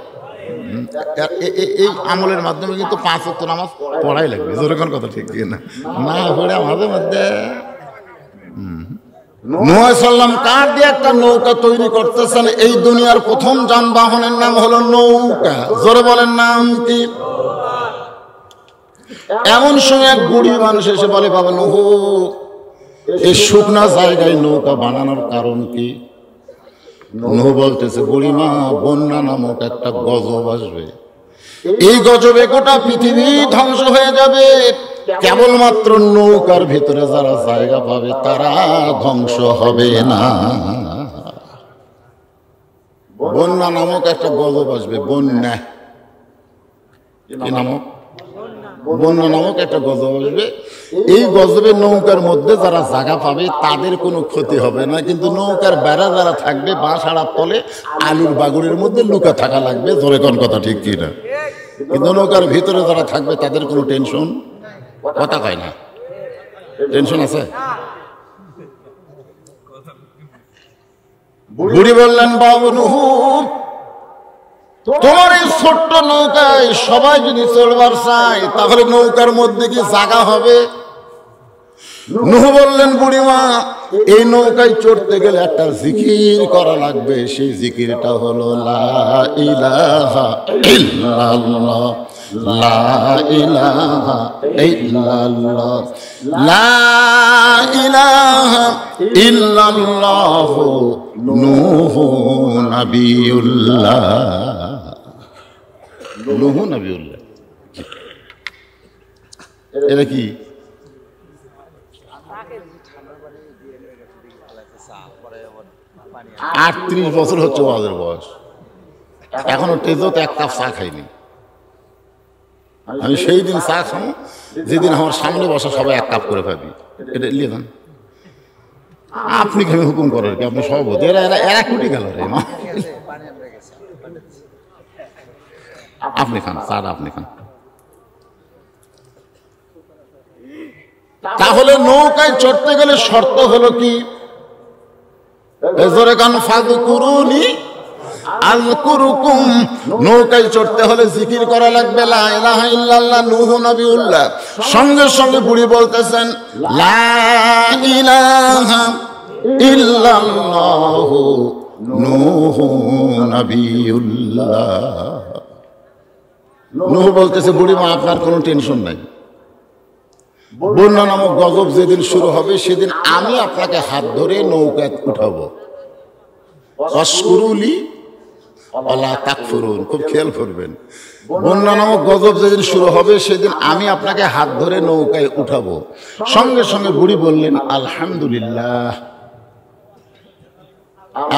এই আমলের মাধ্যমে কিন্তু 5 ওয়াক্ত নামাজ পড়াই লাগবে। যেরকম কথা ঠিক না, না পড়ে মাঝে মধ্যে নূহ সাল্লাম কাঠ দিয়ে একটা নৌকা তৈরি করতেছেন। এই দুনিয়ার প্রথম যানবাহনের নাম হলো নৌকা। জোরে বলেন নাম কি? এমন সময় এক বুড়ি মানুষ এসে বলে, বাবা নূহ, এই শুকনা জায়গায় নৌকা বানানোর কারণ কি? নূহ বলতেছে, বুড়িমা, বন্যা নামক একটা গজব আসবে। এই গজবে গোটা পৃথিবী ধ্বংস হয়ে যাবে, কেবলমাত্র নৌকার ভিতরে যারা জায়গা পাবে তারা ধ্বংস হবে না। বন্যা নামক একটা গজব আসবে। বন্যা কি নামক? বন্যা নামক একটা গজব আসবে। এই গজবে নৌকার মধ্যে যারা জায়গা পাবে তাদের কোনো ক্ষতি হবে না, কিন্তু নৌকার বেড়া যারা থাকবে বাঁশাড়ার তলে আলুর বাগুড়ের মধ্যে লুকা থাকা লাগবে। জোরে কোন কথা ঠিক কি না? কিন্তু নৌকার ভিতরে যারা থাকবে তাদের কোনো টেনশন, কথা কয় না, টেনশন আছে। বুড়ি বললেন, বাবু নূহ, তোমার এই ছোট্ট নৌকায় সবাই যদি চলবার চায় তাহলে নৌকার মধ্যে কি জায়গা হবে? নূহ বললেন, বুড়িমা, এই নৌকায় চড়তে গেলে একটা জিকির করা লাগবে। সেই জিকিরটা হলো লা ইলাহা ইল্লাল্লাহ, লা ইলাহা ইল্লাল্লাহ, লা ইলাহা ইল্লাল্লাহ নূহ নবিয়ুল্লাহ। নূহ নবিয়ুল্লাহ এটা কি? 38 বছর হচ্ছে ওয়াজের বয়স, এখনো তেজত 1 কাপ চা খাইনি। আমি সেই দিন চা খাবো যেদিন আমার সামনে বসা সবাই 1 কাপ করে পাবি। এটা লিয়ে দেন। আপনি কেন হুকুম করেন কি? আপনি সভাপতি। এরা কুটি গেল রে মা। আপনি খান চাটা, আপনি খান। তাহলে নৌকায় চড়তে গেলে শর্ত হলো কি? জোরে কান, ফাযকুরুনি আযকুরুকুম। নৌকায় চড়তে হলে জিকির করা লাগবে লা ইলাহা ইল্লাল্লাহ নূহ নবিয়ুল্লাহ। সঙ্গে সঙ্গে বুড়ি বলতেছেন, লা ইলাহা ইল্লাল্লাহ নূহ নবিয়ুল্লাহ। নূহ বলতেছে, বুড়িমা, আপনার কোনো টেনশন নাই। বন্যা নামক গজব যেদিন শুরু হবে সেদিন আমি আপনাকে হাত ধরে নৌকায় উঠাবো। ওয়াশকুরুলি ওয়ালা তাকফুরুন। খুব খেয়াল করবেন, বন্যা নামক গজব যেদিন শুরু হবে সেদিন আমি আপনাকে হাত ধরে নৌকায় উঠাবো। সঙ্গে সঙ্গে বুড়ি বললেন, আলহামদুলিল্লাহ।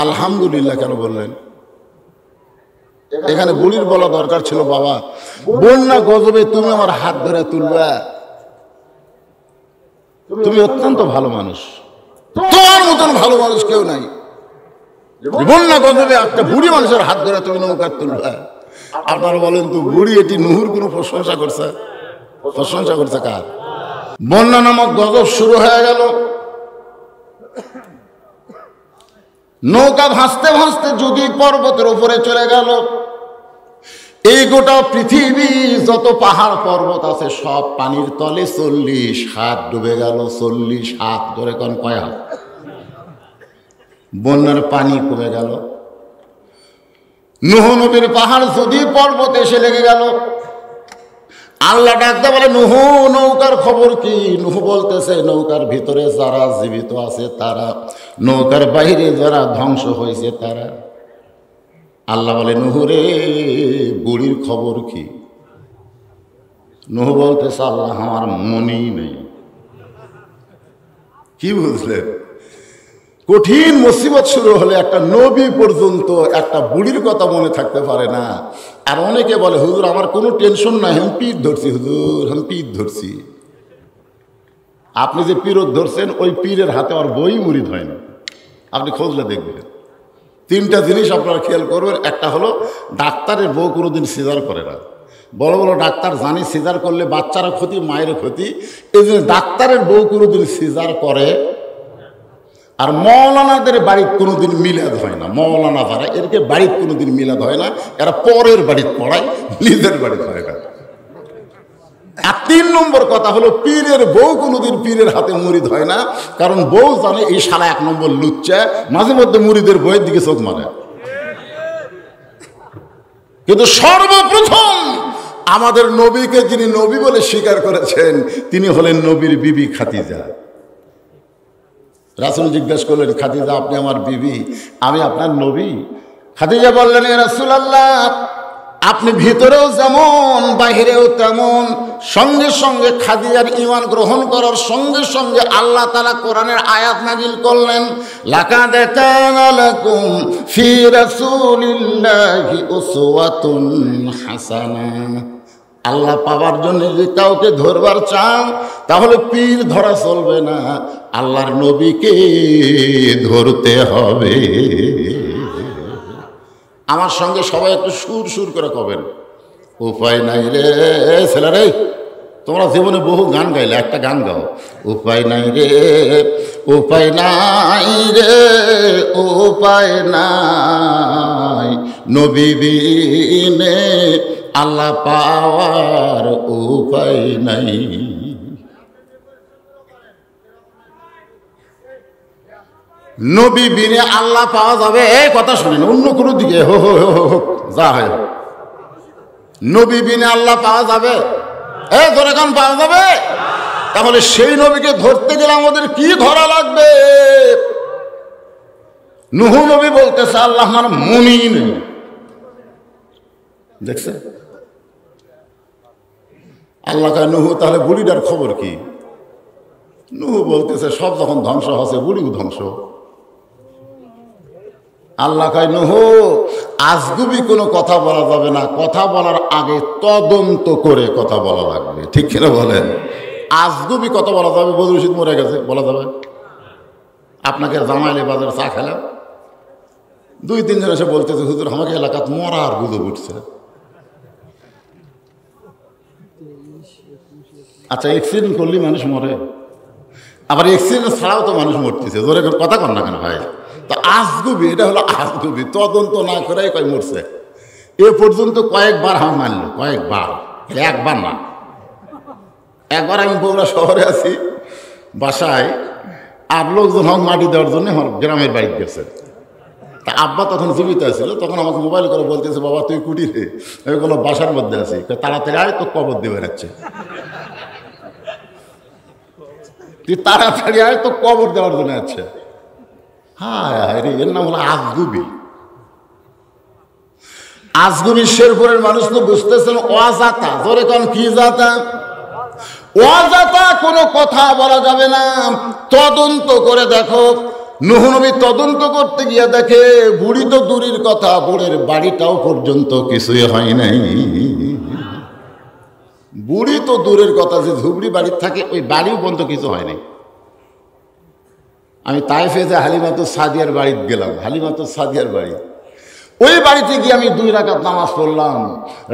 আলহামদুলিল্লাহ কেন বললেন? এখানে বুড়ির বলা দরকার ছিল, বাবা, বন্যা গজবে তুমি আমার হাত ধরে তুলবা, তুমি অত্যন্ত ভালো মানুষ, তোমার মতন ভালো মানুষ কেউ নাই। বন্যা গজবে একটা বুড়ি মানুষের হাত ধরে তুমি নৌকা তুলবা। আপনারা বলেন তো, বুড়ি এটি নূহুর কোনো প্রশংসা করছে? প্রশংসা করছে কার? বন্যা নামক গজব শুরু হয়ে গেল। নৌকা ভাসতে ভাসতে যদি পর্বতের উপরে চলে গেল। এই গোটা পৃথিবী যত পাহাড় পর্বত আছে সব পানির তলে 40 হাত ডুবে গেল। 40 হাত, ধরে কোন কয় হাত? বন্যার পানি কমে গেল। নূহ নবীর পাহাড় যদি পর্বতে এসে লেগে গেল। আল্লাহ ডাকতে বলে, নূহ, নৌকার খবর কি? নূহ বলতেছে, নৌকার ভিতরে যারা জীবিত আছে তারা, নৌকার বাইরে যারা ধ্বংস হয়েছে তারা। আল্লাহ বলে, নূহ রে, বুড়ির খবর কি? নূহ বলতেছে, আল্লাহ, আমার মনেই নেই। কি বুঝলেন? কঠিন মুসিবত শুরু হলে একটা নবী পর্যন্ত একটা বুড়ির কথা মনে থাকতে পারে না, আর অনেকে বলে হুজুর আমার কোনো টেনশন নাই, আমি পীর ধরছি হুজুর, আমি পীর ধরছি। আপনি যে পীরত ধরছেন ওই পীরের হাতে আর বই মুরিদ হয় না, আপনি খোঁজলে দেখবেন। তিনটা জিনিস আপনারা খেয়াল করবেন। একটা হলো ডাক্তারের বউ কোনোদিন সিজার করে না। বড় বড় ডাক্তার জানি সিজার করলে বাচ্চারা ক্ষতি, মায়েরও ক্ষতি, এই জন্য ডাক্তারের বউ কোনোদিন সিজার করে। আর মৌলানাদের বাড়িতে কোনোদিন মিলাদ হয় না। মৌলানা যারা এদেরকে বাড়িতে কোনোদিন মিলাদ হয় না, এরা পরের বাড়িতে পড়ায়, নিজের বাড়িতে হয় না। আর 3 নম্বর কথা হলো পীরের বউ কোনোদিন পীরের হাতে মুরিদ হয় না, কারণ বউ জানে এই শালা 1 নম্বর লুচ্চা, মাঝে মধ্যে মুরিদের বইয়ের দিকে চোখ মারে। কিন্তু সর্বপ্রথম আমাদের নবীকে যিনি নবী বলে স্বীকার করেছেন তিনি হলেন নবীর বিবি খাদিজা। রাসূল জিজ্ঞাসা করলেন, খাদিজা আপনি আমার বিবি, আমি আপনার নবী? খাদিজা বললেন, ইয়া রাসূলুল্লাহ আপনি ভিতরেও যেমন বাহিরেও তেমন। সঙ্গে সঙ্গে খাদিজার ঈমান গ্রহণ করার সঙ্গে সঙ্গে আল্লাহ তাআলা কোরআনের আয়াত নাযিল করলেন, লাকাদ কানা লাকুম ফি রাসূলিল্লাহি উসওয়াতুন হাসানা। আল্লাহ পাওয়ার জন্য যদি কাউকে ধরবার চান তাহলে পীর ধরা চলবে না, আল্লাহর নবীকে ধরতে হবে। আমার সঙ্গে সবাই একটু সুর সুর করে কবেন, উপায় নাই রে ছেলেরে, তোমরা জীবনে বহু গান গাইলে, একটা গান গাও, উপায় নাই রে, উপায় নাই রে, উপায় নাই, নবী বিনে আল্লাহ পাওয়ার উপায় নাই। নবী বিনে আল্লাহ পাওয়া যাবে, এই কথা শুনেন, অন্য কোনো দিকে হো হো হো যা হয়, নবী বিনে আল্লাহ পাওয়া যাবে? ধরে কান পাওয়া যাবে? তাহলে সেই নবীকে ধরতে গেলে আমাদের কি ধরা লাগবে? নূহ নবী বলতেছে আল্লাহ আমার মুনিন, দেখছে আল্লাহ কয় নূহ তাহলে বুড়িটার খবর কি? নূহ বলতেছে সব যখন ধ্বংস হচ্ছে বুড়িও ধ্বংস। আল্লাহ কয় নূহ আজগুবি কোনো কথা বলা যাবে না, কথা বলার আগে তদন্ত করে কথা বলা লাগবে, ঠিক কিনা বলেন? আজগুবি কথা বলা যাবে, বদরুল রশিদ মরে গেছে বলা যাবে? আপনাকে জামাইলে বাজারে চা খেলাম, 2-3 জন এসে বলতেছে হুজুর আমাকে এলাকাত মরার গুজব উঠছে। আচ্ছা অ্যাক্সিডেন্ট করলে মানুষ মরে, আবার অ্যাক্সিডেন্ট ছাড়াও তো মানুষ মরতেছে, জোরে কথা কর না কেন ভাই? তো আজগুবি, এটা হলো আজগুবি, তদন্ত না করে কয় মরছে। এ পর্যন্ত কয়েকবার হাম মারল, কয়েকবার, একবার না। একবার আমি বগুড়া শহরে আছি বাসায়, আর লোকজন হোক মাটি দেওয়ার জন্য আমার গ্রামের বাড়ি গেছে। তা আব্বা তখন জীবিত ছিল, তখন আমাকে মোবাইল করে বলতেছে বাবা তুই কুটিরে? আমি বললাম বাসার মধ্যে আছি। তাড়াতাড়ি আয়, তো কবর দিয়ে বেড়াচ্ছে। তুই তাড়াতাড়ি আয়, তো কবর দেওয়ার জন্য আছে। হ্যাঁ রে, এর নাম হলো আজগুবি। আজগুবি শেরপুরের মানুষ তো বুঝতেছেন অজাতা, জোরে কোন কি জাতা? অজাতা কোনো কথা বলা যাবে না, তদন্ত করে দেখো। নূহ নবী তদন্ত করতে গিয়ে দেখে বুড়ি তো দূরের কথা, বুড়ের বাড়িটাও পর্যন্ত কিছুই হয় নাই। বুড়ি তো দূরের কথা, যে ঝুবড়ি বাড়ির থাকে ওই বাড়িও পর্যন্ত কিছু হয়নি। আমি তাইফে যে হালিমাতুস সাদিয়ার বাড়িতে গেলাম, হালিমাতুস সাদিয়ার বাড়ি, ওই বাড়িতে গিয়ে আমি 2 রাকাত নামাজ পড়লাম।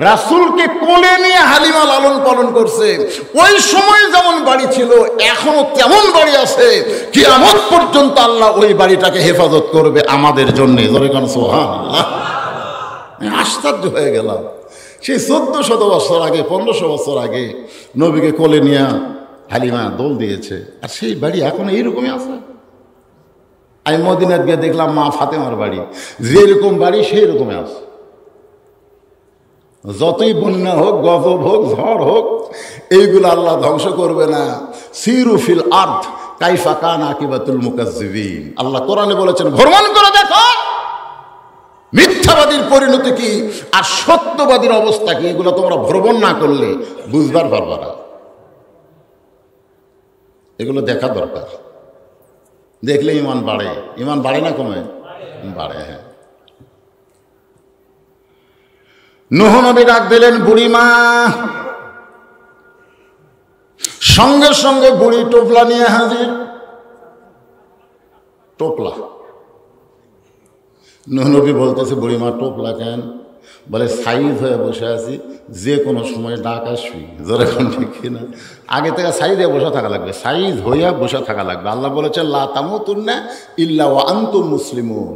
রাসূলকে কোলে নিয়ে হালিমা লালন পালন করছে। ওই সময় যেমন বাড়ি ছিল এখনো তেমন বাড়ি আছে, কিয়ামত পর্যন্ত আল্লাহ ওই বাড়িটাকে হেফাজত করবে আমাদের জন্য। জোরে কোন সুবহানাল্লাহ। আশ্চর্য হয়ে গেলাম। সেই 1400 বছর আগে, 1500 বছর আগে নবীকে কোলে নিয়ে হালিমা দোল দিয়েছে, আর সেই বাড়ি এখন এইরকমই আছে। আমি মদিনাত গিয়ে দেখলাম মা ফাতেমার বাড়ি, যেরকম বাড়ি সেই রকমই আছে। যতই বন্যা হোক, গজব হোক, ঝড় হোক, এইগুলো আল্লাহ ধ্বংস করবে না। সিরু ফিল আরদ কাইফা কানা আকিবাতুল মুকাজ্জিবিন। আল্লাহ কোরআনে বলেছেন ভ্রমণ করে দেখো মিথ্যাবাদীর পরিণতি কি আর সত্যবাদীর অবস্থা কি, এগুলো তোমরা ভ্রমণ না করলে বুঝবার পারবা না। এগুলো দেখা দরকার, দেখলে ইমান বাড়ে। ইমান বাড়ে না কমে? বাড়ে। হ্যাঁ, নূহ নবী ডাক দিলেন, বুড়িমা। সঙ্গে সঙ্গে বুড়ি টোপলা নিয়ে হাজির। টোপলা। নূহ নবী বলতেছে, বুড়িমা টোপলা কেন? বলে সাইজ হয়ে বসে আছি, যে কোনো সময় ডাক আসবি। যেরকম ঠিক না, আগে থেকে সাইজ হয়ে বসে থাকা লাগবে, সাইজ হইয়া বসে থাকা লাগবে। আল্লাহ বলেছেন, লা তামুতুন্না ইল্লা ওয়া আনতুম মুসলিমুন,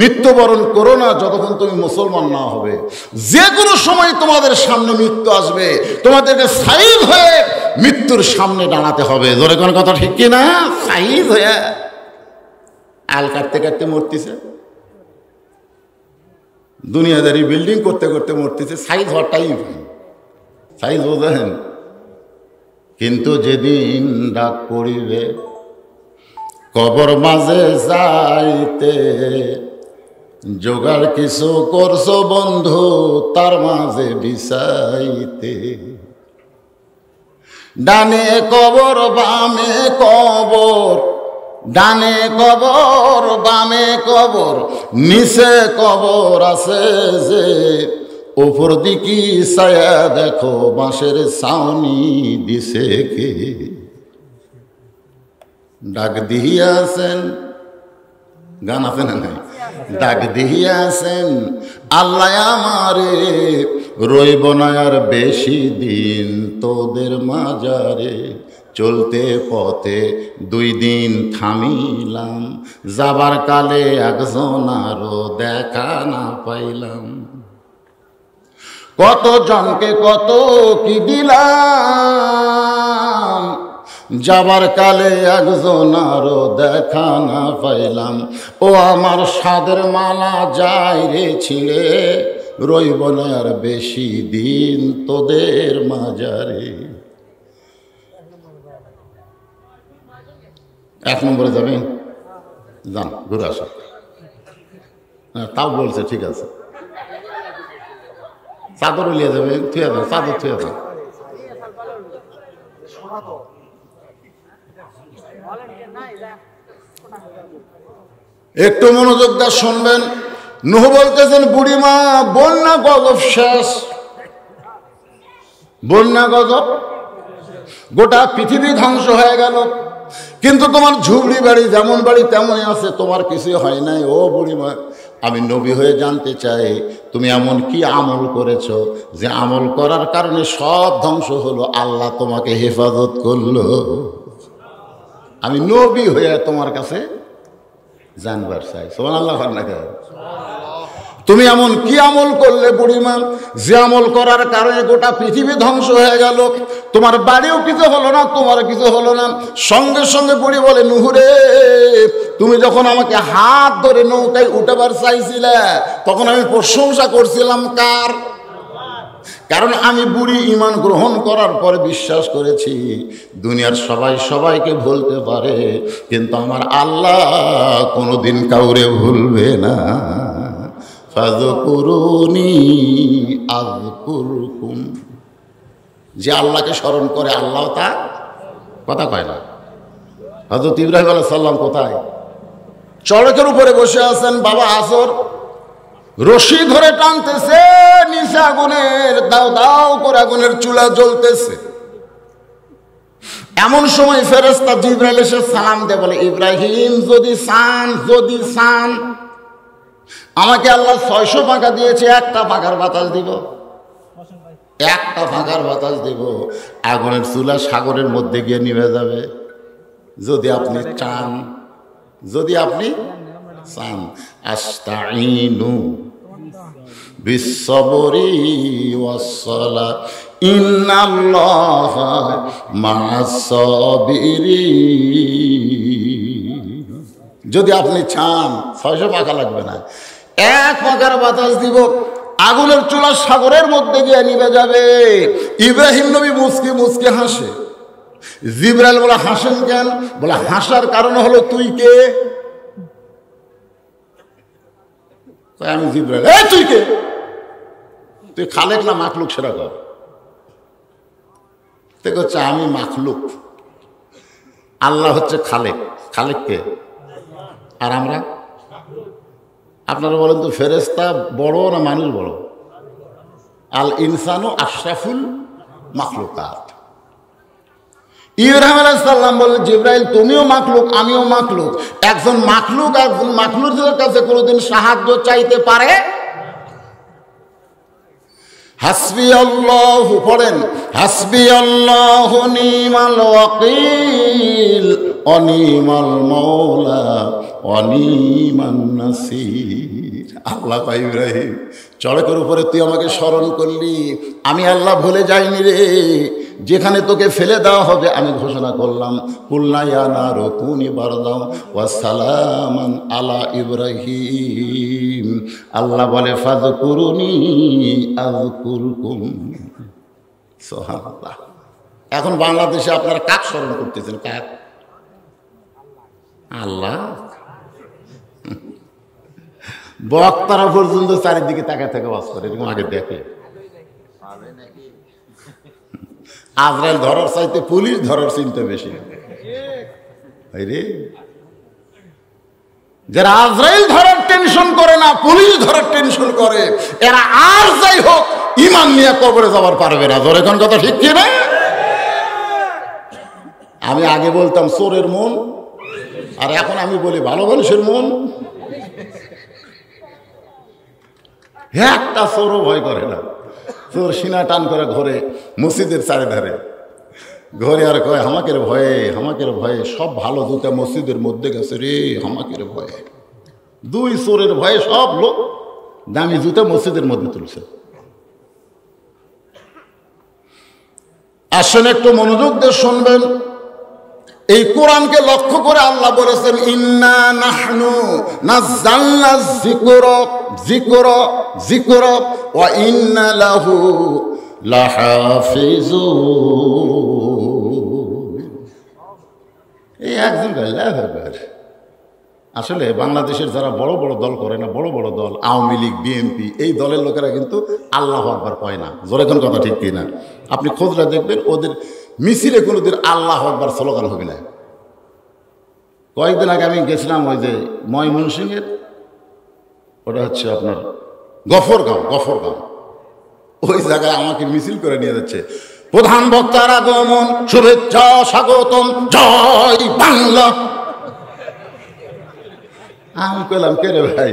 মৃত্যুবরণ করো না যতক্ষণ তুমি মুসলমান না হবে। যে কোনো সময় তোমাদের সামনে মৃত্যু আসবে, তোমাদেরকে সাইজ হয়ে মৃত্যুর সামনে দাঁড়াতে হবে। জোরে কোনো কথা ঠিক কিনা? সাইজ হয়ে আল কাটতে কাটতে মরতেছে, দুনিয়াদারি বিল্ডিং করতে করতে মরতেছে, সাইজ হওয়ার টাইম, সাইজ বোঝেন। কিন্তু যেদিন ডাক পড়িবে কবর মাঝে যাইতে, জোগাড় কিছু করছো বন্ধু তার মাঝে বিছাইতে। ডানে কবর বামে কবর, ডানে কবর বামে কবর, নিচে কবর আছে যে, উপর দিকে ছায়া দেখো বাঁশের ছাউনি দিছে কে। ডাক দিয়াছেন, গান আছে না নাই? ডাক দিয়াছেন আল্লাহ আমারে, রইব না আর বেশি দিন তোদের মাজারে। চলতে পথে 2 দিন থামিলাম, যাবার কালে একজন আরো দেখা না পাইলাম। কত জনকে কত কি দিলাম, যাবার কালে একজন আরো দেখা না পাইলাম। ও আমার সাদের মালা যায় রে ছিঁড়ে, রইব না আর বেশি দিন তোদের মাজারে। 1 নম্বরে যাবেন, যান ঘুরে আসো। তাও বলছে ঠিক আছে, চাদর লিয়ে যাবে, থুয়ে যান, চাদর থুয়ে যান। একটু মনোযোগ দিয়ে শুনবেন। নূহ বলতেছেন, বুড়িমা বন্যা গজব শেষ, বন্যা গজব, গোটা পৃথিবী ধ্বংস হয়ে গেল, কিন্তু তোমার ঝুবড়ি বাড়ি যেমন বাড়ি তেমনই আছে, তোমার কিছু হয় নাই। ও বুড়িমা, আমি নবী হয়ে জানতে চাই তুমি এমন কি আমল করেছো যে আমল করার কারণে সব ধ্বংস হলো, আল্লাহ তোমাকে হেফাজত করলো। আমি নবী হয়ে তোমার কাছে জানবার চাই। সুবহানাল্লাহ। তুমি এমন কি আমল করলে বুড়িমা, যে আমল করার কারণে গোটা পৃথিবী ধ্বংস হয়ে গেল, তোমার বাড়িও কিছু হলো না, তোমার কিছু হলো না। সঙ্গে সঙ্গে বুড়ি বলে, নূহ রে, তুমি যখন আমাকে হাত ধরে নৌকায় উঠাবার চাইছিলে, তখন আমি প্রশংসা করছিলাম কার? কারণ আমি বুড়ি ঈমান গ্রহণ করার পরে বিশ্বাস করেছি দুনিয়ার সবাই সবাইকে ভুলতে পারে, কিন্তু আমার আল্লাহ কোনোদিন কাউরে ভুলবে না। ফাযকুরুনি আযকুরকুম, যে আল্লাহকে স্মরণ করে আল্লাহ তার কথা কয় না। হযরত ইব্রাহিম আলাইহিস সালাম কোথায়? চড়কের উপরে বসে আছেন, বাবা আসর রশি ধরে টানতেছে, নিচে আগুনের দাও দাও করে আগুনের চুলা জ্বলতেছে। এমন সময় ফেরেশতা জিবরাইল এসে সালাম দেয়, বলে, ইব্রাহিম যদি চান আমাকে আল্লাহ 600 পাখা দিয়েছে, একটা পাখার বাতাস দিব, একটা পাখার বাতাস দিব, আগুনের চুলা সাগরের মধ্যে গিয়ে নিভে যাবে। যদি আপনি চান, যদি আপনি চান। আস্তাইনু বিসসবরি ওয়াসসালাহ ইন্নাল্লাহা মা'আস সাবিরিন। যদি আপনি চান 600 পাখা লাগবে না, 1 পাখার বাতাস দিব, আগুনের চুলা সাগরের মধ্যে গিয়ে নিভে যাবে। ইব্রাহিম নবী মুচকি মুচকি হাসে। জিবরাইল বলে, হাসেন কেন? বলে, হাসার কারণ হলো তুই কে? আমি জিবরাইল। এই তুই কে? তুই খালেক না মাখলুক সেটা কর। হচ্ছে আমি মাখলুক, আল্লাহ হচ্ছে খালেক। খালেক কে? আর আমরা? আপনারা বলেন তো, ফেরেশতা বড় না মানুষ বড়? আল ইনসানু আশরাফুল মাখলুকাত। ইব্রাহিম আলাইহিস সালাম বললেন, জিবরাইল তুমিও মাখলুক, আমিও মাখলুক। একজন মাখলুক একজন মাখলুকের কাছে কোনোদিন সাহায্য চাইতে পারে? হাসবি আল্লাহু, পড়েন, হাসবি আল্লাহু নিমাল ওয়াকিল অনিমাল মাওলা অনিমান নাসির। আল্লাহ কয়, ইব্রাহিম চড়কের উপরে তুই আমাকে স্মরণ করলি, আমি আল্লাহ ভুলে যাইনি রে। যেখানে তোকে ফেলে দেওয়া হবে আমি ঘোষণা করলাম, কুলনা ইয়া নারু কুনি বারদান ওয়া সালামান আলা ইব্রাহিম। আল্লাহ বলে ফাযকুরুনি আযকুরকুম। সুবহানাল্লাহ। এখন বাংলাদেশে আপনারা কাক স্মরণ করতেছেন? কাক? আল্লাহ। বক্তারা পর্যন্ত চারিদিকে তাকায় থেকে ওয়াজ করে, এরকম আগে দেখে। আজরাইল ধরার চাইতে পুলিশ ধরার চিন্তা বেশি। যারা আজরাইল ধরার টেনশন করে না, পুলিশ ধরার টেনশন করে, এরা আর যাই হোক ঈমান নিয়ে কবরে যাবার পারবে না। জোরে কোন কথা ঠিক কি না? আমি আগে বলতাম চোরের মন, আর এখন আমি বলি ভালো মানুষের মন। একটা চোরও ভয় করে না। চোর সিনা টান করে ঘরে, মসজিদের চারিধারে ঘরে, আর কয় হামাকের ভয়ে, হামাকের ভয়ে সব ভালো জুতা মসজিদের মধ্যে গেছে রে, হামাকের ভয়ে। দুই চোরের ভয়ে সব লোক দামি জুতা মসজিদের মধ্যে তুলছে। আসেন একটু মনোযোগ দিয়ে শুনবেন। এই কোরআনকে লক্ষ্য করে আল্লাহ বলেছেন, ইন্না নাহনু নাযালনা যিকরা ওয়া ইন্না লাহু লাহাফিজুন। এই একজন আল্লাহু আকবার। আসলে বাংলাদেশের যারা বড় বড় দল করে না, বড় বড় দল, আওয়ামী লীগ, বিএনপি, এই দলের লোকেরা কিন্তু আল্লাহু আকবার কয় না। জোরে কোন কথা ঠিক কিনা? আপনি খোঁজরা দেখবেন, ওদের মিছিলে কোনোদিন আল্লাহু আকবার স্লোগান হবে না। কয়েকদিন আগে আমি গেছিলাম ওই যে ময়মনসিংহের, ওটা হচ্ছে আপনার গফরগাঁও, ওই জায়গায় আমাকে মিছিল করে নিয়ে যাচ্ছে। প্রধান বক্তার আগমন, শুভেচ্ছা স্বাগতম, জয় বাংলা। আমি কইলাম, কে রে ভাই,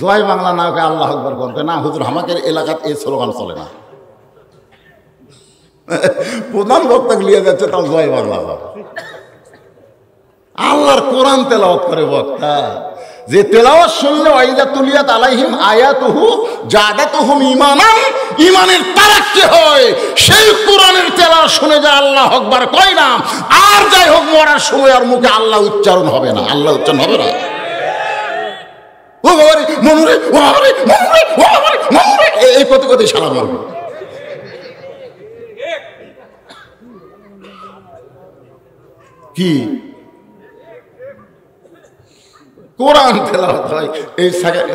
জয় বাংলা না কে আল্লাহু আকবার বলতে? না হুজুর, আমাদের এলাকাত এই স্লোগান চলে না। প্রধান বক্তাকে নিয়ে যাচ্ছে, তাও জয় বাংলা। আল্লাহর কোরআন তেলাওয়াত করে বক্তা, যে তেলাওয়াত শুনলে ওয়াইদা তুলিয়াত আলাইহিম আয়াতুহু জাদাতুহুম ঈমানান, ঈমানের তারাক্কি হয়। সেই কোরআনের তেলাওয়াত শুনে যা আল্লাহু আকবার কয় না, আর যাই হোক মরার সময় আর মুখে আল্লাহ উচ্চারণ হবে না, আল্লাহ উচ্চারণ হবে না। ও বাবারে মনুরে, ও বাবারে মনুরে, ও বাবারে মনুরে, এই কত কত সালাম হবে। কি কোরআন তেলাওয়াত হয়, এই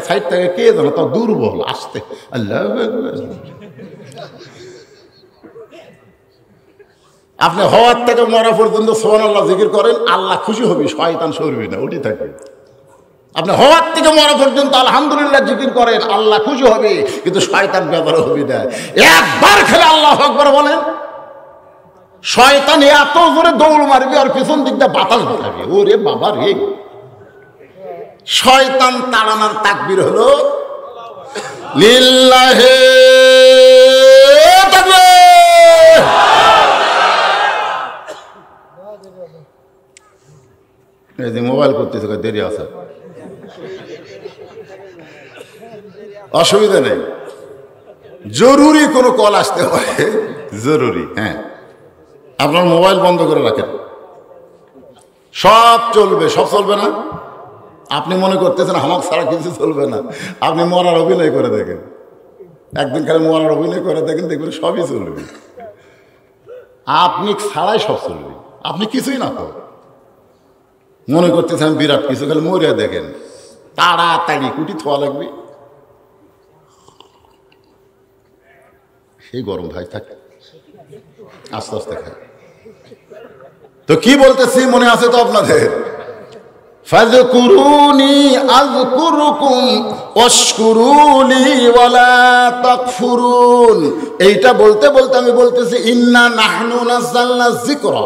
সাইড থেকে কে জানো তা দুর্বল, আসতে আল্লাহু আকবার। আপনি হওয়ার থেকে মরা পর্যন্ত সুবহানাল্লাহ জিকির করেন, আল্লাহ খুশি হবে, শয়তান সরবে না, ওটি থাকবে। আপনি হওয়ার থেকে মরা পর্যন্ত আলহামদুলিল্লাহ জিকির করেন, আল্লাহ খুশি হবে, কিন্তু শয়তান ব্যাপার হবে না। একবার খেলে আল্লাহু আকবার বলেন, শয়তান এত জোরে দৌড় মারবে আর পেছন দিক দিয়ে বাতাস বাতাবে। ওরে বাবা রে, শয়তান তাড়ানোর তাকবীর হলো লিল্লাহি তাকবীর। এই যে মোবাইল করতেছে, দেরি আছে, অসুবিধা নেই। জরুরি কোনো কল আসতে হয়, জরুরি, হ্যাঁ, আপনার মোবাইল বন্ধ করে রাখেন, সব চলবে। সব চলবে না? আপনি মনে করতেছেন আমাকে ছাড়া কিছু চলবে না, আপনি মরার অভিনয় করে দেখেন, একদিন খালি মরার অভিনয় করে দেখেন, দেখবেন সবই চলবে। আপনি ছাড়াই সব চলবে, আপনি কিছুই না তো মনে করতেছেন বিরাট কিছু, খালি মরিয়া দেখেন, তাড়াতাড়ি কুটি থোয়া লাগবে। সেই গরম ভাই থাকে, আস্তে আস্তে খায়। তো কি বলতেছি মনে আছে তো আপনাদের? ফাযকুরুনি আযকুরুকুম ওয়াশকুরুলি ওয়ালা তাকফুরুন। এইটা বলতে বলতে আমি বলতেছি ইন্না নাহনু নাযালনা যিকরা।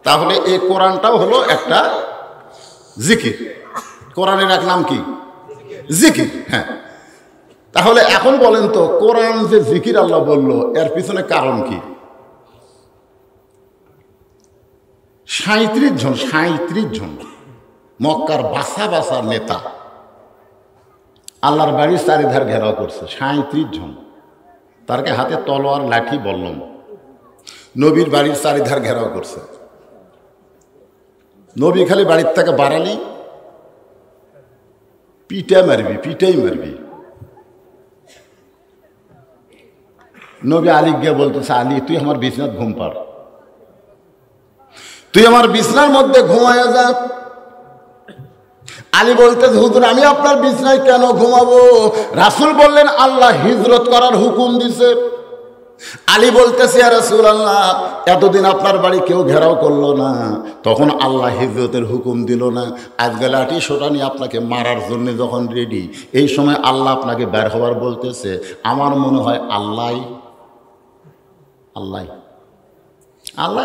তাহলে এই কোরআনটাও হলো একটা জিকির। কোরআনের এক নাম কি? জিকির। হ্যাঁ, তাহলে এখন বলেন তো কোরআন যে জিকির আল্লাহ বলল এর পিছনে কারণ কি? 37 জন মক্কার বাসা বাসা নেতা আল্লাহর বাড়ির চারিধার ঘেরাও করছে। 37 জন, তারকে হাতে তলোয়ার লাঠি বললাম, নবীর বাড়ির চারিধার ঘেরাও করছে। নবী খালি বাড়ির থেকে বাড়ালি পিটাই মারবি। নবী আলী গিয়ে বলতেছে, আলী তুই আমার বিছনাত ঘুম পাড়, তুই আমার বিছনার মধ্যে ঘুমায়া যা। আলী বলতেছে, হুজুর আমি আপনার বিছনায় কেন ঘুমাবো? রাসূল বললেন, আল্লাহ হিজরত করার হুকুম দিছে। আলী বলতেছে, ইয়া রাসূলুল্লাহ এতদিন আপনার বাড়ি কেউ ঘেরাও করলো না, তখন আল্লাহ হিজরতের হুকুম দিল না, আজকে লাঠি সোটা নিয়ে আপনাকে মারার জন্য যখন রেডি, এই সময় আল্লাহ আপনাকে বের হওয়ার বলতেছে। আমার মনে হয় আল্লাহ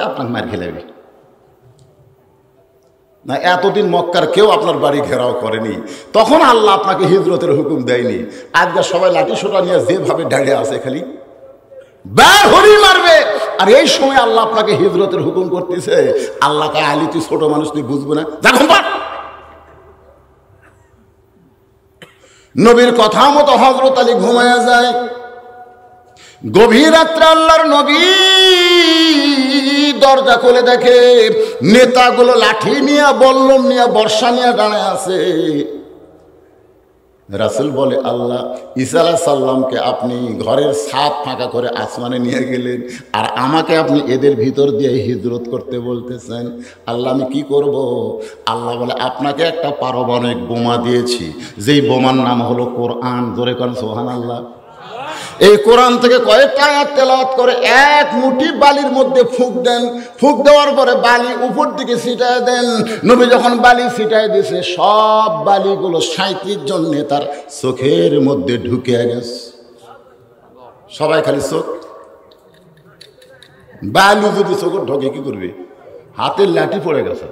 আপনাকে মার খেলাবে না। এতদিন মক্কার কেউ আপনার বাড়ি ঘেরাও করেনি, তখন আল্লাহ আপনাকে হিজরতের হুকুম দেয়নি। আজকে সবাই লাঠি সোটা নিয়ে যেভাবে দাঁড়িয়ে আছে খালি বের হরি মারবে, আর এই সময় আল্লাহ আপনাকে হিজরতের হুকুম করতেছে। আল্লাহকে, আলী তুই ছোট মানুষ, তুই বুঝবো না, দেখুন নবীর কথা মতো হযরত আলী ঘুমায়া যায়। গভীর রাত্রে আল্লাহর নবী দরজা খুলে দেখে নেতাগুলো লাঠি নিয়ে, বল্লম নিয়ে, বর্ষা নিয়ে দাঁড়ায় আছে। রাসূল বলে, আল্লাহ ঈসা আলাইহিস সালামকে আপনি ঘরের ছাদ ফাঁকা করে আসমানে নিয়ে গেলেন, আর আমাকে আপনি এদের ভিতর দিয়ে হিজরত করতে বলতেছেন। আল্লাহ আমি কি করব? আল্লাহ বলে, আপনাকে একটা পারমাণবিক বোমা দিয়েছি, যেই বোমার নাম হলো কোরআন। জোরে করেন সুবহানাল্লাহ। এই কোরআন থেকে কয়েকটা আয়াত তেলাওয়াত করে এক মুঠি বালির মধ্যে ফুঁক দেন, ফুঁক দেওয়ার পরে বালি উপর দিকে ছিটায় দেন। নবী যখন বালি ছিটায় দিছে, সব বালিগুলো 37 জন নেতার চোখের মধ্যে ঢুকে গেছে। সবাই খালি চোখ, বালু যদি চোখ ঢোকে কি করবে? হাতের লাঠি পড়ে গেছে,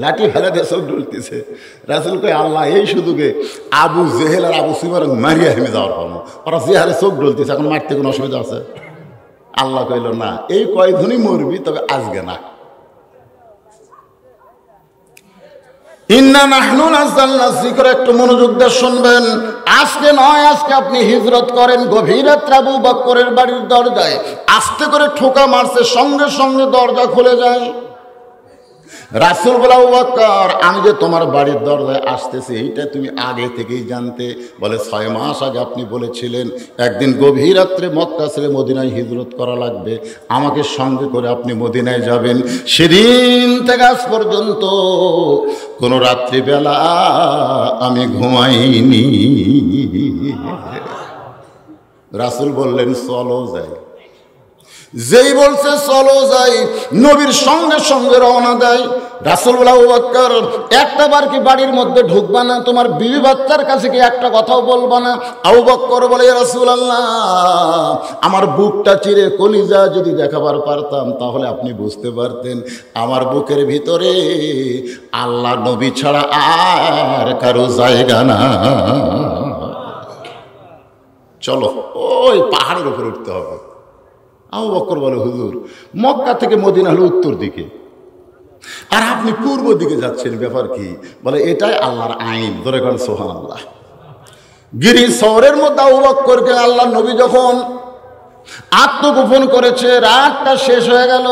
লাঠি ফেলে দিয়ে চোখ ঢুলতেছে। রাসূল কয়, আল্লাহ এই সুযোগে আবু জেহেল আর আবু সুফিয়ান মারিয়া হেমে যাওয়ার পাবো, ওরা যে হারে চোখ ঢুলতেছে, এখন মারতে কোনো অসুবিধা আছে? আল্লাহ কইল, না, এই কয়েকজনই মরবি, তবে আজকে না। ইন্না নাহনু নাযালনা যিকরা, একটু মনোযোগ দিয়ে শুনবেন। আজকে নয়, আজকে আপনি হিজরত করেন। গভীর রাত্রে আবু বকরের বাড়ির দরজায় আস্তে করে ঠোকা মারছে, সঙ্গে সঙ্গে দরজা খুলে যায়। রাসূল বলে, আবু বকর আমি যে তোমার বাড়ির দরজায় আসতেছি এইটা তুমি আগে থেকেই জানতে? বলে, 6 মাস আগে আপনি বলেছিলেন একদিন গভীর রাত্রে মক্কা ছেড়ে মদিনায় হিজরত করা লাগবে, আমাকে সঙ্গে করে আপনি মদিনায় যাবেন। সেদিন থেকে আজ পর্যন্ত কোনো রাত্রিবেলা আমি ঘুমাইনি। রাসূল বললেন, চলো যাই। যেই বলছে চলো যাই, নবীর সঙ্গে সঙ্গে রওনা দেয়। রাসূল বলে, আবু বকর একটা বার কি বাড়ির মধ্যে ঢুকবা না? তোমার বিবি বাচ্চার কাছে কি একটা কথাও বলবা না? আবু বকর বলে, ইয়া রাসূলুল্লাহ আমার বুকটা চিরে কলিজা যদি দেখাবার পারতাম তাহলে আপনি বুঝতে পারতেন আমার বুকের ভিতরে আল্লাহ নবী ছাড়া আর কারো জায়গা না। চলো ওই পাহাড়ের উপরে উঠতে হবে। আবু বকর বলে, হুজুর মক্কা থেকে মদিনা হলো উত্তর দিকে, আর আপনি পূর্ব দিকে যাচ্ছেন, ব্যাপার কি? বলে, এটাই আল্লাহর আইন। ধরে করেন সুবহানাল্লাহ। গিরি শহরের মধ্যে আবু বকরকে আল্লাহ নবী যখন আত্মগোপন করেছে, রাতটা শেষ হয়ে গেল।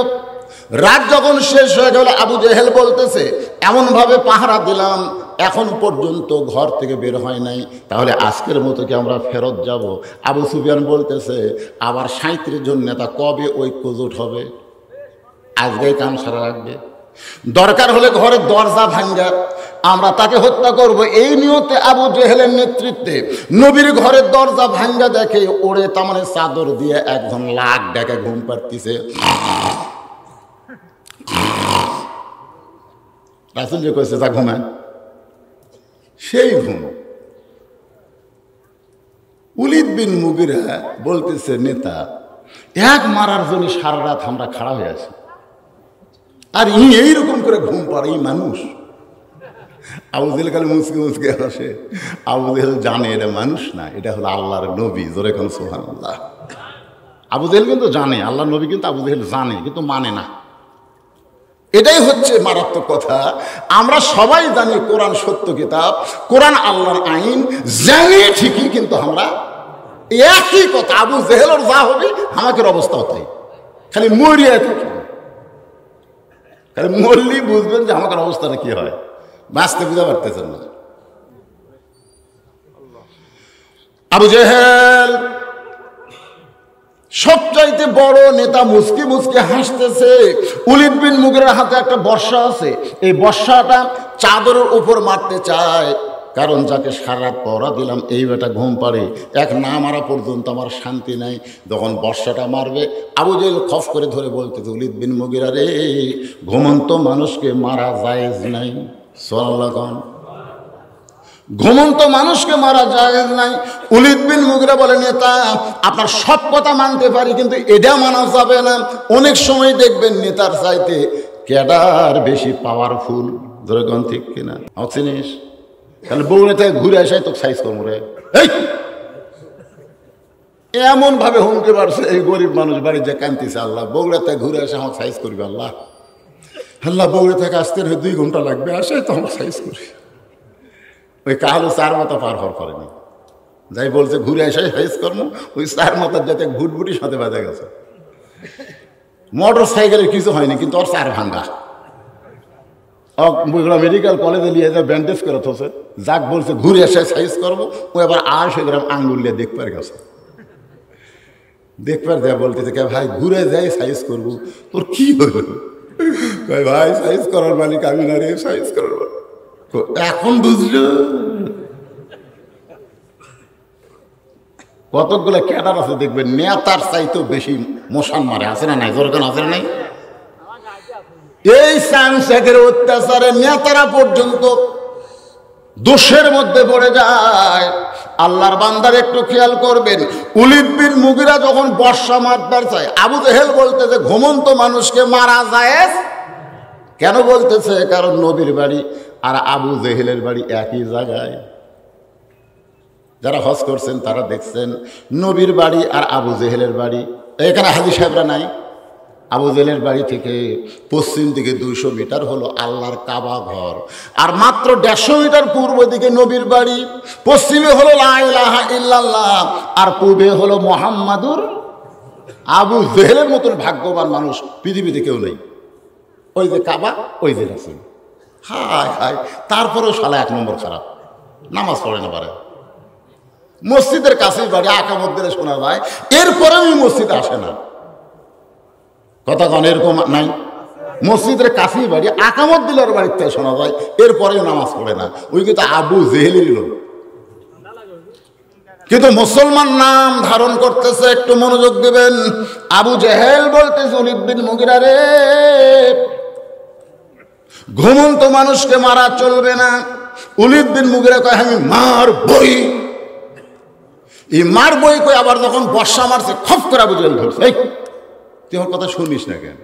রাত যখন শেষ হয়ে গেল, আবু জেহেল বলতেছে, এমনভাবে পাহারা দিলাম এখন পর্যন্ত ঘর থেকে বের হয় নাই, তাহলে আজকের মতো কি আমরা ফেরত যাব? আবু সুফিয়ান বলতেছে, আবার 37 জন নেতা কবে ঐক্যজোট হবে? আজকেই কাম সারা রাখবে, দরকার হলে ঘরের দরজা ভাঙ্গা আমরা তাকে হত্যা করব, এই নিয়তে আবু জেহেলের নেতৃত্বে নবীর ঘরের দরজা ভাঙ্গা দেখে ওরে তার চাদর দিয়ে একজন লাখ ডেকে ঘুম পাড়তিছে। রাসূল যে কইছে যা ঘুমান, সেই ঘুম। উলিদ বিন মুগিরা বলতেছে, নেতা এক মারার জন্য সারা রাত আমরা খাড়া হয়ে আছি, আর এইরকম করে ঘুম পাড়ে এই মানুষ। আবু জেহেল খালি মুসকে মুসকে আসে। আবু জেহেল জানে এটা মানুষ না, এটা হলো আল্লাহর নবী। জোরে কোন সুবহানাল্লাহ। আবু জেহেল কিন্তু জানে আল্লাহর নবী, কিন্তু আবু জেহেল জানে কিন্তু মানে না। এটাই হচ্ছে মারাত্মক কথা। আমরা সবাই জানি কোরআন সত্য কিতাব, কোরআন আল্লাহর আইন, জানি ঠিকই, কিন্তু আমরা একই কথা। আবু জেহেলের যা হবে আমাদের অবস্থা তাই, খালি মরিয়া থাকি, খালি মরলি বুঝবেন যে আমাদের অবস্থাটা কি হয়। বাঁচতে বুঝতে পারতেছেন না। আবু জেহেল সবচাইতে বড় নেতা, মুসকি মুসকি হাসতেছে। উলিদ বিন মুগিরার হাতে একটা বর্ষা আছে, এই বর্ষাটা চাদরের উপর মারতে চায়, কারণ যাকে সারা রাত পড়া দিলাম এই বেটা ঘুম পাড়ে, এক না মারা পর্যন্ত আমার শান্তি নাই। যখন বর্ষাটা মারবে, আবু জেহেল খফ করে ধরে বলতেছে, উলিদ বিন মুগিরা রে, ঘুমন্ত মানুষকে মারা জায়েজ নাই। সুবহানাল্লাহ। ঘুমন্ত মানুষকে মারা জায়েজ নাই। উলিদ বিন মুগিরা বলে, নেতা আপনার সব কথা মানতে পারি, কিন্তু এটা মানা যাবে না। অনেক সময় দেখবেন নেতার চাইতে ক্যাডার বেশি পাওয়ারফুল। ধরেগণ ঠিক কিনা? চিনিস? তাহলে বউরে থেকে ঘুরে আসাই তো সাইজ করবো রে। এমন ভাবে হুমকে পারছে এই গরিব মানুষ বাড়ি যে কান্তিছে, আল্লাহ বউরে থেকে ঘুরে আসে আমার সাইজ করবে। আল্লাহ আল্লাহ বউরে থেকে আসতে 2 ঘন্টা লাগবে, আসে তো আমার সাইজ করি। ওই কালো 4 মাথা পার হওয়ার করেনি, যাই বলছে ঘুরে এসে সাইজ করবো, ওই 4 মাথার যাতে ভুটভুটির সাথে বাজা গেছে। মোটর সাইকেলের কিছু হয়নি, কিন্তু ওর 4 ভাঙ্গা। মেডিকেল কলেজে নিয়ে যা ব্যান্ডেজ করে থোছে, যাক বলছে ঘুরে এসে সাইজ করবো, ও এবার 250 গ্রাম আঙ্গুল নিয়ে দেখবার গেছে। দেখবার দেয়া বলতেছে, কে ভাই ঘুরে যাই সাইজ করবো, তোর কি হলো? ভাই সাইজ করার মালিক আমি না রে, সাইজ করার মালিক। এখন বুঝলো কতগুলো ক্যাডার আছে দেখবেন নেতার চাইতেও বেশি মশান মারে, আছে না নাই? জোরকান আছে না নাই? এই সাংসদের অত্যাচারে নেতারা পর্যন্ত দোষের মধ্যে পড়ে যায়। আল্লাহর বান্দার একটু খেয়াল করবেন, উলিদ বিন মুগিরা যখন বর্ষা মারবার চায়, আবু জেহেল বলতেছে ঘুমন্ত মানুষকে মারা যায়। কেন বলতেছে? কারণ নবীর বাড়ি আর আবু জেহেলের বাড়ি একই জায়গায়। যারা হজ করছেন তারা দেখছেন নবীর বাড়ি আর আবু জেহেলের বাড়ি এখানে। হাজী সাহেবরা নাই? আবু জেহেলের বাড়ি থেকে পশ্চিম দিকে 200 মিটার হলো আল্লাহর কাবা ঘর, আর মাত্র 150 মিটার পূর্ব দিকে নবীর বাড়ি। পশ্চিমে হলো লা ইলাহা ইল্লাল্লাহ, আর পূর্বে হলো মুহাম্মাদুর। আবু জেহেলের মতন ভাগ্যবান মানুষ পৃথিবীতে কেউ নেই। ওই যে কাবা, ওই যে রাসূল। হায় হায়, তারপরেও শালা 1 নম্বর খারাপ, নামাজ পড়ে না পারে। মসজিদের কাছেই বাড়ি, আকামত দিলে শোনা যায়, এরপরেও এই মসজিদে আসে না। কথা কন এরকম নাই? মসজিদের কাছেই বাড়ি, আকামত দিলের বাড়িতে শোনা যায়, এরপরেও নামাজ পড়ে না। ওই কিন্তু আবু জেহেলের লোক, কিন্তু মুসলমান নাম ধারণ করতেছে। একটু মনোযোগ দিবেন। আবু জেহেল বলতেছে, উলিদ বিন মুগিরা রে, ঘুমন্ত মানুষকে মারা চলবে না। উলিদ বিন মুগিরা কয়, আমি মারবই। এই মারবই কই, আবার যখন বর্ষা মারছে খপ করে আবু জেহেল ধরছে। এই তুই আমার কথা শুনিস না কেন?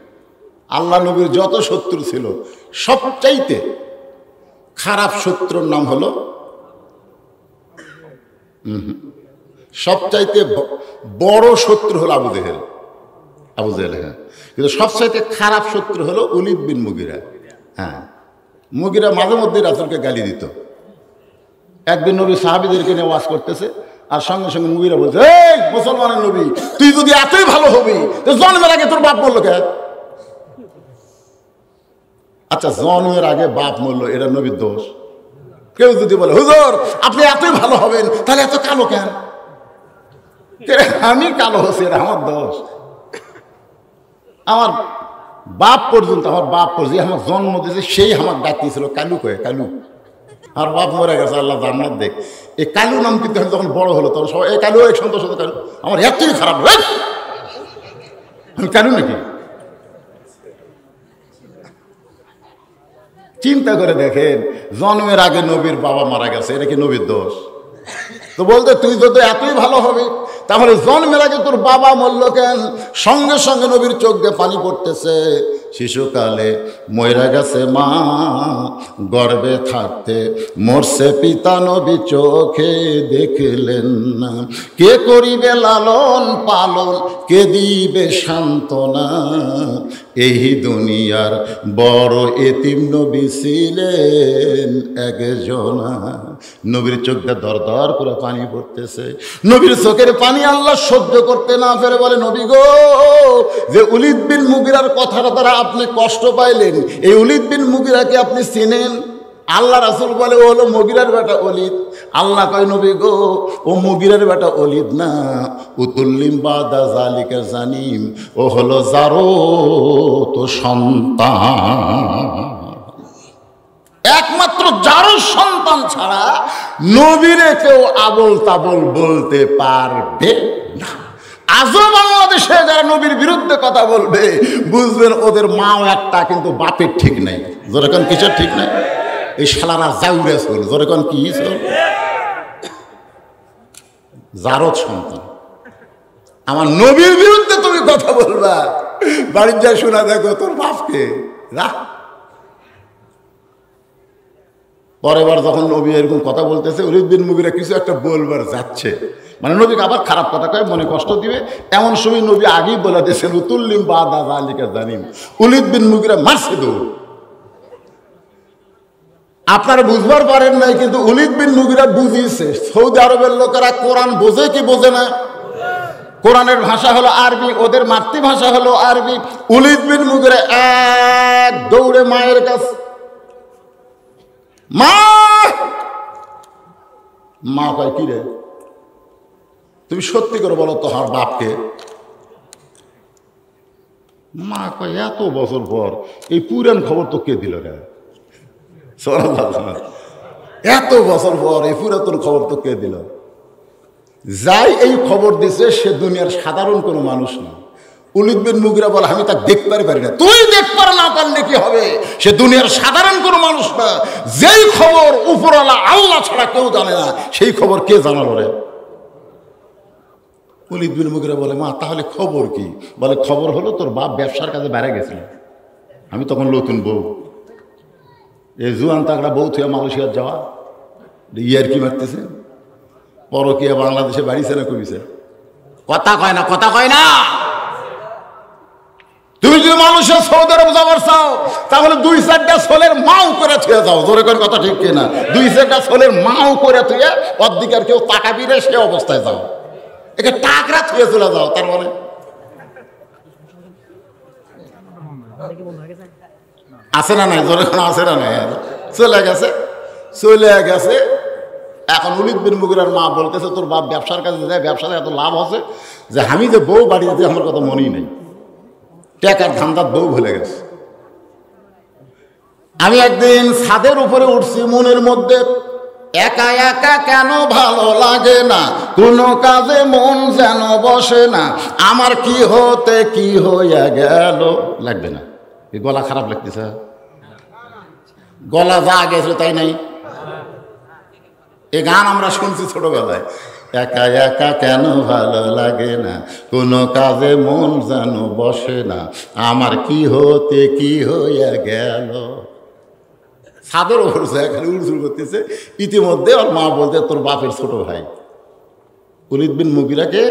আল্লাহ নবীর যত শত্রু ছিল, সবচাইতে খারাপ শত্রুর নাম হলো, সবচাইতে বড় শত্রু হলো আবু জেহেল। আবু জেহেল, হ্যাঁ, কিন্তু সবচাইতে খারাপ শত্রু হলো উলিদ বিন মুগিরা। হ্যাঁ, মুগিরা মাঝে মধ্যে রাসূলকে গালি দিত। একদিন নবী সাহাবীদেরকে নিয়ে ওয়াজ করতেছে, আর সঙ্গে সঙ্গে মুগিরা বলছে, এই মুসলমানের নবী, তুই যদি এতই ভালো হবি তো জন্মের আগে তোর বাপ মরলো কে? আচ্ছা, জন্মের আগে বাপ মরলো, এটা নবীর দোষ? কেউ যদি বলে, হুজুর আপনি এতই ভালো হবেন, তাহলে এত কালো কেন? আমি কালো হচ্ছি, এটা আমার দোষ? আমার বাপ পর্যন্ত, আমার বাপ পর্যন্ত আমার জন্ম দিয়েছে, সেই আমার ডাকতেছিল কালু কয়ে, কালু। আর বাপ মরে গেছে, আল্লাহ জান্নাত দেখ। এই কালু নাম কিন্তু আমি যখন বড় হলো তখন সবাই, এই কালু, এক সন্তোষ হতো কালু। আমার এতই খারাপ, আমি কালু নাকি? চিন্তা করে দেখেন, জন্মের আগে নবীর বাবা মারা গেছে, এটা কি নবীর দোষ? তো বলতে তুই তো এতই ভালো হবে, তাহলে জন্মের আগে তোর বাবা মরল কেন? সঙ্গে সঙ্গে নবীর চোখ দিয়ে পানি পড়তেছে। শিশুকালে মইরা গেছে মা, গর্ভে থাকতে মরছে পিতা, নবী চোখে দেখলেন না। কে করিবে লালন পালন, কে দিবে সান্ত্বনা? এই দুনিয়ার বড় এতিম নবী ছিলেন একজনা। নবীর চোখটা দর দর করে পানি পড়তেছে। নবীর চোখের পানি আল্লাহ সহ্য করতে না পেরে বলে, নবী গো, যে উলিদ বিন মুগিরার কথাটা দ্বারা আপনি কষ্ট পাইলেন, এই উলিদ বিন মুগিরাকে আপনি চিনেন? আল্লাহ রাসূল বলে, ও হলো মুগিরার বেটা ওলিদ। আল্লাহ কয়, নবী গো, ও মুগিরার বেটা ওলিদ না, উতুল্লিম বাদা জালিকা জানিম, ও হলো যারো তো সন্তান। একমাত্র যারো সন্তান ছাড়া নবীরে কেউ আবল তাবল বলতে পারবে না। আজও বাংলাদেশে যারা নবীর বিরুদ্ধে কথা বলবে, বুঝবেন ওদের মাও একটা, কিন্তু বাপের ঠিক নাই। যেরকম কিসের ঠিক নাই? এই শালারা জাউরে চল, যেরকম কি চল, জারদ সন্তান। আমার নবীর বিরুদ্ধে তুমি কথা বলবা, বাড়ির যা শোনা দেখো তোর বাপকে রাখ। পরের বার যখন নবী এরকম কথা বলতেছে, উলিদ বিন মুগিরা কিছু একটা বলবার যাচ্ছে, মানে নবীকে আবার খারাপ কথা কয়, মনে কষ্ট দিবে, এমন সময় নবী আগেই বলে দিয়েছেন, উতুল্লিম বাদা যালিকা জানিম, উলিদ বিন মুগিরা মারছে দৌড়। আপনারা বুঝবার পারেন নাই, কিন্তু উলিদ বিন মুগিরা বুঝিয়েছে। সৌদি আরবের লোকেরা কোরআন বোঝে কি বোঝে না? কোরআনের ভাষা হলো আরবি, ওদের মাতৃভাষা হলো আরবি। উলিদ বিন মুগিরা এক দৌড়ে মায়ের কাছে, মা, মা কয়, কি রে, তুমি সত্যি করে বলো তো আমার বাপকে? মা কয়, এত বছর পর এই পুরান খবর তো কে দিল রে? এত বছর পর এই পুরাতন খবর তো কে দিল? যাই এই খবর দিছে সে দুনিয়ার সাধারণ কোনো মানুষ না। উলিদ বিন মুগিরা বলে, আমি তা দেখতে পারি না। তুই দেখতে না পারলে কি হবে? সে দুনিয়ার সাধারণ কোনো মানুষ না। যেই খবর উপরওয়ালা আল্লাহ ছাড়া কেউ জানে না, সেই খবর কে জানালো রে? উলিদ বিন মুগিরা বলে, মা তাহলে খবর কি? বলে, খবর হলো তোর বাপ ব্যবসার কাজে বেড়ে গেছিল। আমি তখন নতুন বউ, এই জুয়ান তাগড়া বউ থেকে মালয়েশিয়ার যাওয়া, ইয়ার কি মারতেছে, পরকিয়া বাংলাদেশে বাড়িছে না কমিছে? কথা কয় না, কথা কয় না। তুমি যদি মানুষের সৌদি আরব যাবার চাও, তাহলে 2-4টা ছোলের মাও করে থুয়ে যাও। জোরে করে কথা ঠিক কিনা? 2-4টা ছোলের মাও করে থুয়ে, অর্ধেকের কেউ তাকাবি রে, সে অবস্থায় যাও। একে টাকরা থুয়ে চলে যাও। তার মানে আছে না নাই? জোরে কোনো আছে না নাই? চলে গেছে, চলে গেছে। এখন উলিদ বিন মুগিরার মা বলতেছে, তোর বাপ ব্যবসার কাজে যায়, ব্যবসাতে এত লাভ আছে যে আমি যে বউ বাড়িতে আমার কথা মনেই নেই, টাকার ধান্দার বউ ভুলে গেছে। আমি একদিন ছাদের উপরে উঠছি, মনের মধ্যে একা একা কেন ভালো লাগে না, কোনো কাজে মন যেন বসে না, আমার কি হতে কি হইয়া গেল। লাগবে না? এই গলা খারাপ লাগতেছে? গলা যা গেছিল তাই নাই? এই গান আমরা শুনছি ছোটবেলায়, একা একা কেন ভালো লাগে না, কোনো কাজে মন যেন বসে না, আমার কি হতে কি হইয়া গেল। ছাদের ওপর এখানে উড়ঝুড় করতেছে। ইতিমধ্যে ওর মা বলতে, তোর বাপের ছোট ভাই উলিদ বিন মুগিরাকে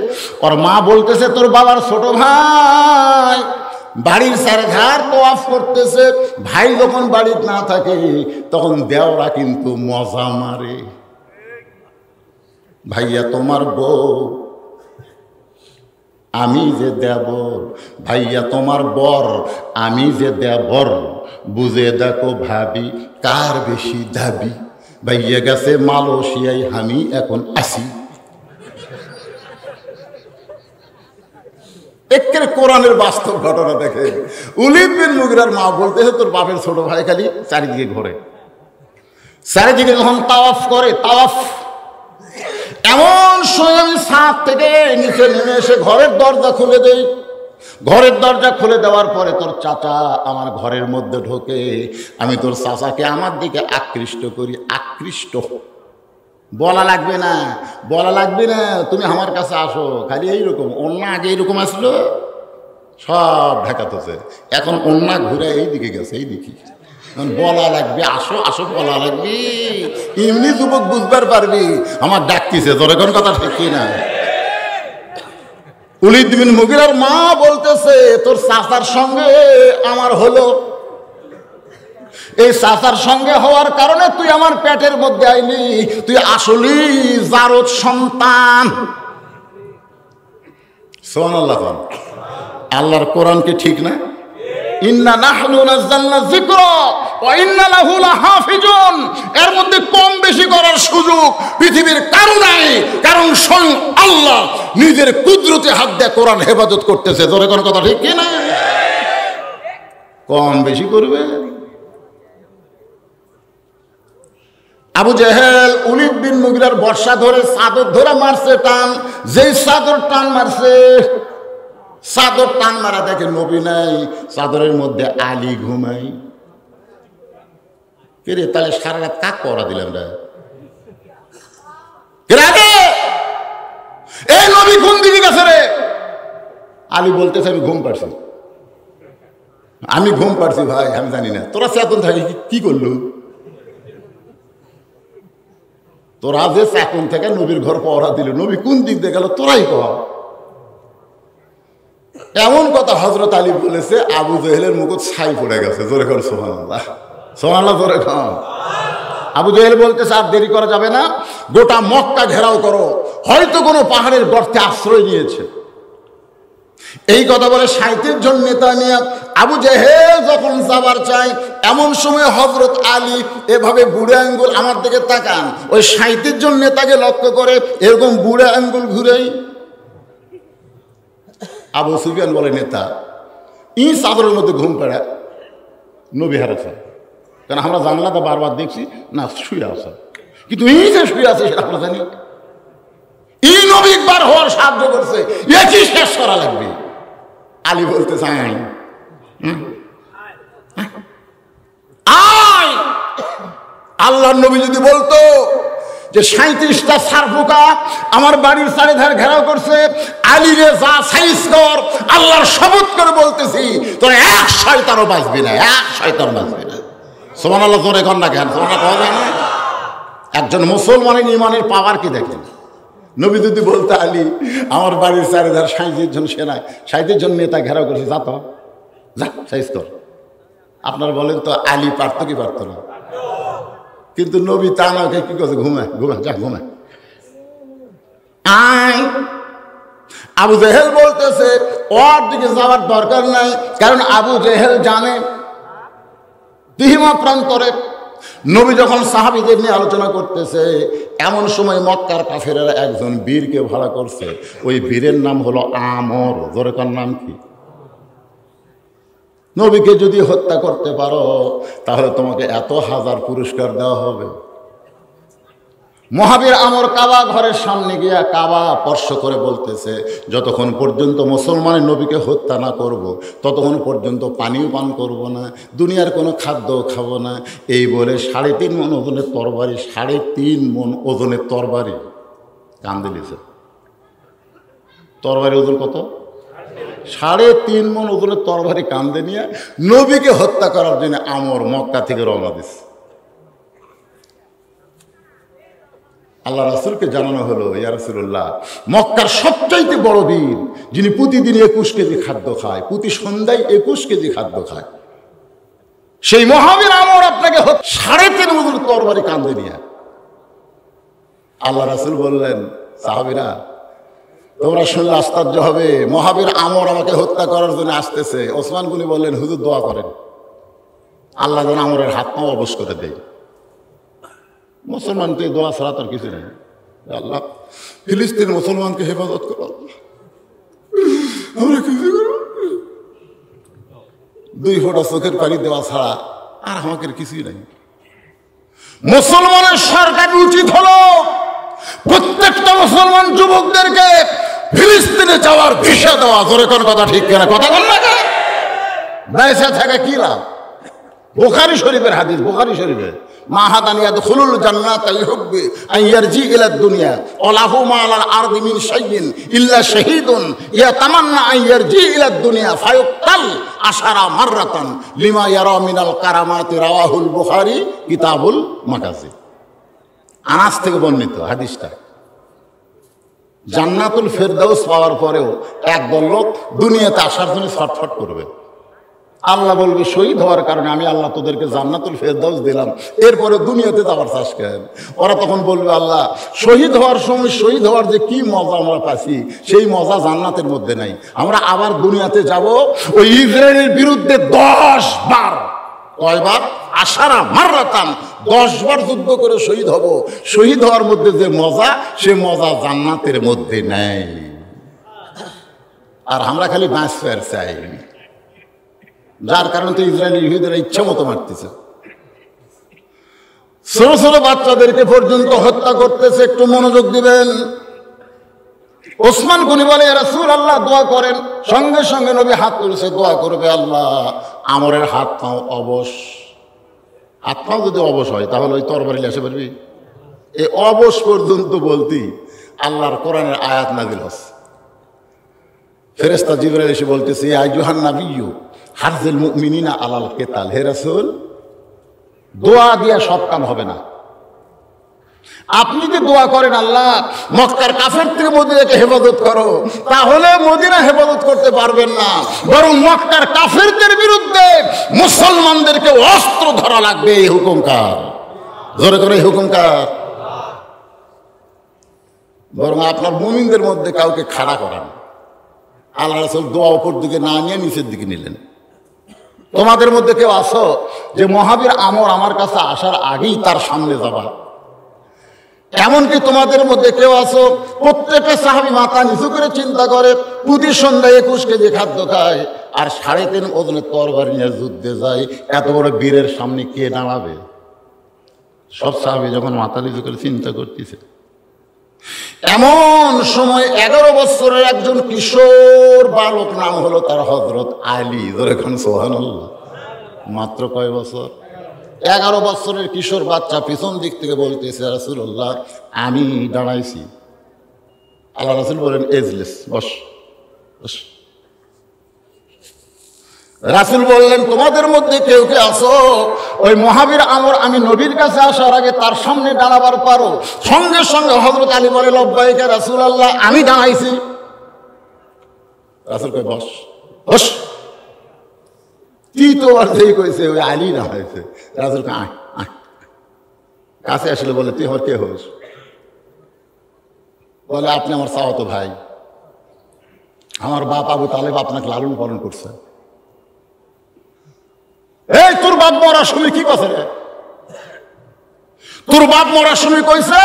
ওর মা বলতেছে, তোর বাবার ছোট ভাই বাড়ির চারধার তোয়াফ করতেছে। ভাই যখন বাড়িতে না থাকে তখন দেওরা কিন্তু মজা মারে। ভাইয়া তোমার বউ, আমি যে দেবর, ভাইয়া তোমার বর, আমি যে দেবর, বুঝে দেখো ভাবি কার বেশি দাবি, ভাইয়া গেছে মালয়েশিয়ায়, আমি এখন আসি। একের কোরআনের বাস্তব ঘটনা দেখে উলিদ বিন মুগিরার মা বলতেছে, তোর বাপের ছোট ভাই খালি চারিদিকে ঘোরে, চারিদিকে যখন তাওয়াফ করে, তাওয়াফ এমন সময় আমি ছাদ থেকে নিচে নেমে এসে ঘরের দরজা খুলে দেই, ঘরের দরজা খুলে দেওয়ার পরে তোর চাচা আমার ঘরের মধ্যে ঢোকে, আমি তোর চাচাকে আমার দিকে আকৃষ্ট করি। আকৃষ্ট বলা লাগবে না, বলা লাগবে না, তুমি আমার কাছে আসো। খালি এইরকম অন্য আগে এইরকম আসলো, সব ঢাকাতেছে, এখন অন্য ঘুরে এই দিকে গেছে, এই দিকে বলা লাগবে, আসো আসো বলা লাগবে। এমনি যুবক বুঝবার পারবি আমার ডাকতিছে, তোর এখন কথা ঠিক না। ওলীদ বিন মুগীরার মা বলতেছে তোর চাচার সঙ্গে আমার হলো, এই চাচার সঙ্গে হওয়ার কারণে তুই আমার পেটের মধ্যে আইলি, তুই আসলি জারদ সন্তান। সুবহানাল্লাহ। আল্লাহর কোরআন কি ঠিক না? ইন্না নাহনু নাযালনা যিকরা ওয়া ইন্না লাহু লাহাফিজুন। এর মধ্যে কম বেশি করার সুযোগ পৃথিবীর কারো নাই, কারণ স্বয়ং আল্লাহ নিজের কুদরতে হাত দিয়ে কোরআন হেফাজত করতেছে। তোর কোন কথা ঠিক কি না? কম বেশি করবে। আবু জেহেল ওলীদ বিন মুগীরার বর্ষা ধরে চাদর ধরে মারছে টান, যেই চাদর টান মারছে, চাদর টান মারা দেখে নবী নাই, চাদরের মধ্যে আলী ঘুমাই। কে রে, তাহলে সারা রাত কাক পড়া দিলাম রে? এই নবী ঘুম দিকে গেছে রে। আলী বলতেছে আমি ঘুম পাড়ছি, আমি ঘুম পাড়ছি ভাই, আমি জানি না। তোরা চেতন থাকি কি করলু? তোরা যে চেতন থেকে নবীর ঘর পহরা দিল, নবী কোন দিক দিয়ে গেল তোরাই কর। এমন কথা হযরত আলী বলেছে, আবু জেহেলের মুখ ছাই পড়ে গেছে। জোরে কর সুবহানাল্লাহ, সুবহানাল্লাহ জোরে কর। আবু জেহেল বলতেছে আর দেরি করা যাবে না, গোটা মক্কা ঘেরাও করো, হয়তো কোনো পাহাড়ের গর্তে আশ্রয় নিয়েছে। এই কথা বলে ৩৭ জন নেতা নিয়ে আবু জেহেল যখন যাবার চায়, এমন সময় হযরত আলী এভাবে বুড়ে আঙ্গুল আমার দিকে তাকান, ওই ৩৭ জন নেতাকে লক্ষ্য করে এরকম বুড়ে আঙ্গুল ঘুরেই। আবু সুফিয়ান বলে নেতা ই চাদরের মধ্যে ঘুম পেড়া নবী হারাছে, কারণ আমরা জানলাতে বারবার দেখছি না শুয়ে আছে, কিন্তু এই যে শুয়ে আছে সেটা আমরা জানি। এই নবী একবার হওয়ার সাহায্য করছে, একই শেষ করা লাগবে। আলী বলতে চাই আয়, আল্লাহর নবী যদি বলতো যে ৩৭টা সারফুকা আমার বাড়ির চারিধার ঘেরাও করছে, আলী রে যা সাইজ কর, আল্লাহর শপথ করে বলতেছি তোর এক শয়তানও বাঁচবি না, এক শয়তান বাঁচবি না। সুবহানাল্লাহ জোরে কর না কেন? সুবহানাল্লাহ পাওয়া যায় না? একজন মুসলমানের ইমানের পাওয়ার কি দেখেন। নবী যদি বলতে আলী আমার বাড়ির চারিধার ৩৭ জন সেনা, ৩৭ জন নেতা ঘেরাও করছে, যা তো যা সাইজ কর। আপনার বলেন তো আলী পারতো কি পারতো না? কিন্তু নবী তা না, কি করছে? ঘুমায় ঘুমায়, যা ঘুমায়। আয় আবু জেহেল বলতেছে ওর দিকে যাওয়ার দরকার নাই, কারণ আবু জেহেল জানে তিহিমা প্রান্তরে নবী যখন সাহাবীদের নিয়ে আলোচনা করতেছে, এমন সময় মক্কার কাফেরেরা একজন বীরকে ভাড়া করছে। ওই বীরের নাম হলো আমর। জোরে কার নাম কি? নবীকে যদি হত্যা করতে পারো তাহলে তোমাকে এত হাজার পুরস্কার দেওয়া হবে। মহাবীর আমর কাবা ঘরের সামনে গিয়া কাবা স্পর্শ করে বলতেছে যতক্ষণ পর্যন্ত মুসলমানের নবীকে হত্যা না করব ততক্ষণ পর্যন্ত পানিও পান করব না, দুনিয়ার কোনো খাদ্য খাবো না। এই বলে ৩.৫ মণ ওজনের তরবারি, ৩.৫ মণ ওজনের তরবারি কান্দে দিয়েছে। তরবারি ওজন কত? ৩.৫ মণ ওজনের তরবারি কান্দে নিয়ে নবীকে হত্যা করার জন্য আমর মক্কা থেকে রওনা দিচ্ছে। আল্লাহ রাসূলকে জানানো হলো, ইয়া রাসূলুল্লাহ, মক্কার সবচাইতে বড় বীর যিনি প্রতিদিন ২১ কেজি খাদ্য খায়, প্রতি সন্ধ্যায় ২১ কেজি খাদ্য খায়, সেই মহাবীর আমর আপনাকে ৩.৫ মণ তরবারি কান্দে নিয়ে। আল্লাহ রাসূল বললেন, সাহাবীরা তোমরা শুনলে আশ্চর্য হবে, মহাবীর আমর আমাকে হত্যা করার জন্য আসতেছে। ওসমান গনি বললেন, হুজুর দোয়া করেন আল্লাহ যেন আমরের হাত পা অবশ করে দেয়। মুসলমান তো এই দোয়া ছাড়া তার কিছু নেই। আল্লাহ ফিলিস্তিন মুসলমানকে হেফাজত করো, আমরা কিছু করব, ২ ফোঁটা চোখের পানি দেওয়া ছাড়া আর আমাদের কিছুই নাই। মুসলমানের সরকার উচিত হলো প্রত্যেকটা মুসলমান যুবকদেরকে ফিলিস্তিনে যাওয়ার ভিসা দেওয়া, জোরে কোন কথা ঠিক কিনা, কথা বল না, বেঁচে থাকা কি লাভ? বুখারী শরীফের হাদিস, বুখারী শরীফের, মা হাদানি ইয়াদখুলুল জান্নাতা ইহুব্বি আন ইয়ারজি ইলা দুনিয়া ওয়া লাহু মা আলাল আরদি মিন শাইইন ইল্লা শাহীদুন ইয়াতামান্না আন ইয়ারজি ইলা দুনিয়া ফায়ুক্তাল আশারা মাররাতান লিমা ইয়ারা মিনাল কারামাতি, রাওয়াহুল বুখারী কিতাবুল মাগাজি। আনাস থেকে বর্ণিত হাদিসটা। জান্নাতুল ফেরদাউস পাওয়ার পরেও একদল লোক দুনিয়াতে আসার জন্য ছটফট করবে। আল্লাহ বলবে শহীদ হওয়ার কারণে আমি আল্লাহ তোদেরকে জান্নাতুল ফেরদাউস দিলাম, এরপরে দুনিয়াতে যাওয়ার চাষ করেন। ওরা তখন বলবে আল্লাহ শহীদ হওয়ার সময় শহীদ হওয়ার যে কি মজা আমরা পাচ্ছি, সেই মজা জান্নাতের মধ্যে নাই। আমরা আবার দুনিয়াতে যাব, ওই ইসরায়েলের বিরুদ্ধে 10 বার, কয়বার? আশারা মাররাতান, 10 বার যুদ্ধ করে শহীদ হব। শহীদ হওয়ার মধ্যে যে মজা, সে মজা জান্নাতের মধ্যে নেই। আর আমরা খালি বাঁচতে চাই, যার কারণে তো ইসরায়েলি ইহুদিরা ইচ্ছা মতো মারতেছে, ছোট ছোট বাচ্চাদেরকে পর্যন্ত হত্যা করতেছে। একটু মনোযোগ দিবেন। ওসমান গনি বলে ইয়া রাসূলুল্লাহ দোয়া করেন। সঙ্গে সঙ্গে নবী হাত তুলেছে, দোয়া করবে আল্লাহ আমরের হাত পাও অবশ। হাত পাও যদি অবশ হয় তাহলে ওই তরবারি এসে পারবি? এই অবশ পর্যন্ত বলতি আল্লাহর কোরআনের আয়াত নাযিল হচ্ছে। ফেরেশতা জিবরাইল এসে বলতেছে ইয়া আইয়ুহান নাবিয়্যু হারজিল মুমিনিনা আলাল কিতাল, হে রাসূল দোয়া দিয়া সব কাম হবে না। আপনি যদি দোয়া করেন আল্লাহ মক্কার কাফের থেকে মদিনাকে হেফাজত করো, তাহলে মদিনা হেফাজত করতে পারবেন না, বরং মক্কার কাফেরদের বিরুদ্ধে মুসলমানদেরকে অস্ত্র ধরা লাগবে। এই হুকুম কার? জোরে করে এই হুকুম কার? বরং আপনার মুমিনদের মধ্যে কাউকে খাড়া করান। আল্লাহ রাসূল দোয়া উপর দিকে না নিয়ে নিচের দিকে নিলেন। তোমাদের মধ্যে কেউ আসো যে মহাবীর আমর আমার কাছে আসার আগেই তার সামনে যাবা? এমনকি তোমাদের মধ্যে কেউ আসো প্রত্যেকটা সাহাবী মাথা নিচু করে চিন্তা করে প্রতি সন্ধ্যায় 21 কেজি খাদ্য খায় আর 3.5 ওজনের তরবারি নিয়ে যুদ্ধে যায়, এত বড় বীরের সামনে কে দাঁড়াবে? সব সাহাবী যখন মাথা নিচু করে চিন্তা করতেছে, এমন সময় 11 বছরের একজন কিশোর বালক, নাম হলো তার হযরত আলী। এখন সুবহানাল্লাহ। মাত্র কয় বছর? 11 বছরের কিশোর বাচ্চা পিছন দিক থেকে বলতেছে রাসূলুল্লাহ আমি দাঁড়াইছি। আল্লাহ রাসূল বলেন এজলিস, বস বস। রাসূল বললেন তোমাদের মধ্যে কেউ কে আসো ওই মহাবীর আমর আমি নবীর কাছে আসার আগে তার সামনে দাঁড়াবার পারো? সঙ্গে সঙ্গে হযরত আলী বলে লব্বাইক ইয়া রাসূলুল্লাহ আমি দাঁড়াইছি। রাসূল কয় বস বস। তৃতীয়বার যেই কইছে ওই আলী না হয়েছে, রাসূল কয় আয় আয়। কাছে আসলে বলে তুই আমার কে হোস? বলে আপনি আমার চাচাতো ভাই, আমার বাপ আবু তালেব আপনাকে লালন পালন করছে। এই তোর বাপ মরার সময় কি কথা রে? তোর বাপ মরার সময় কইছে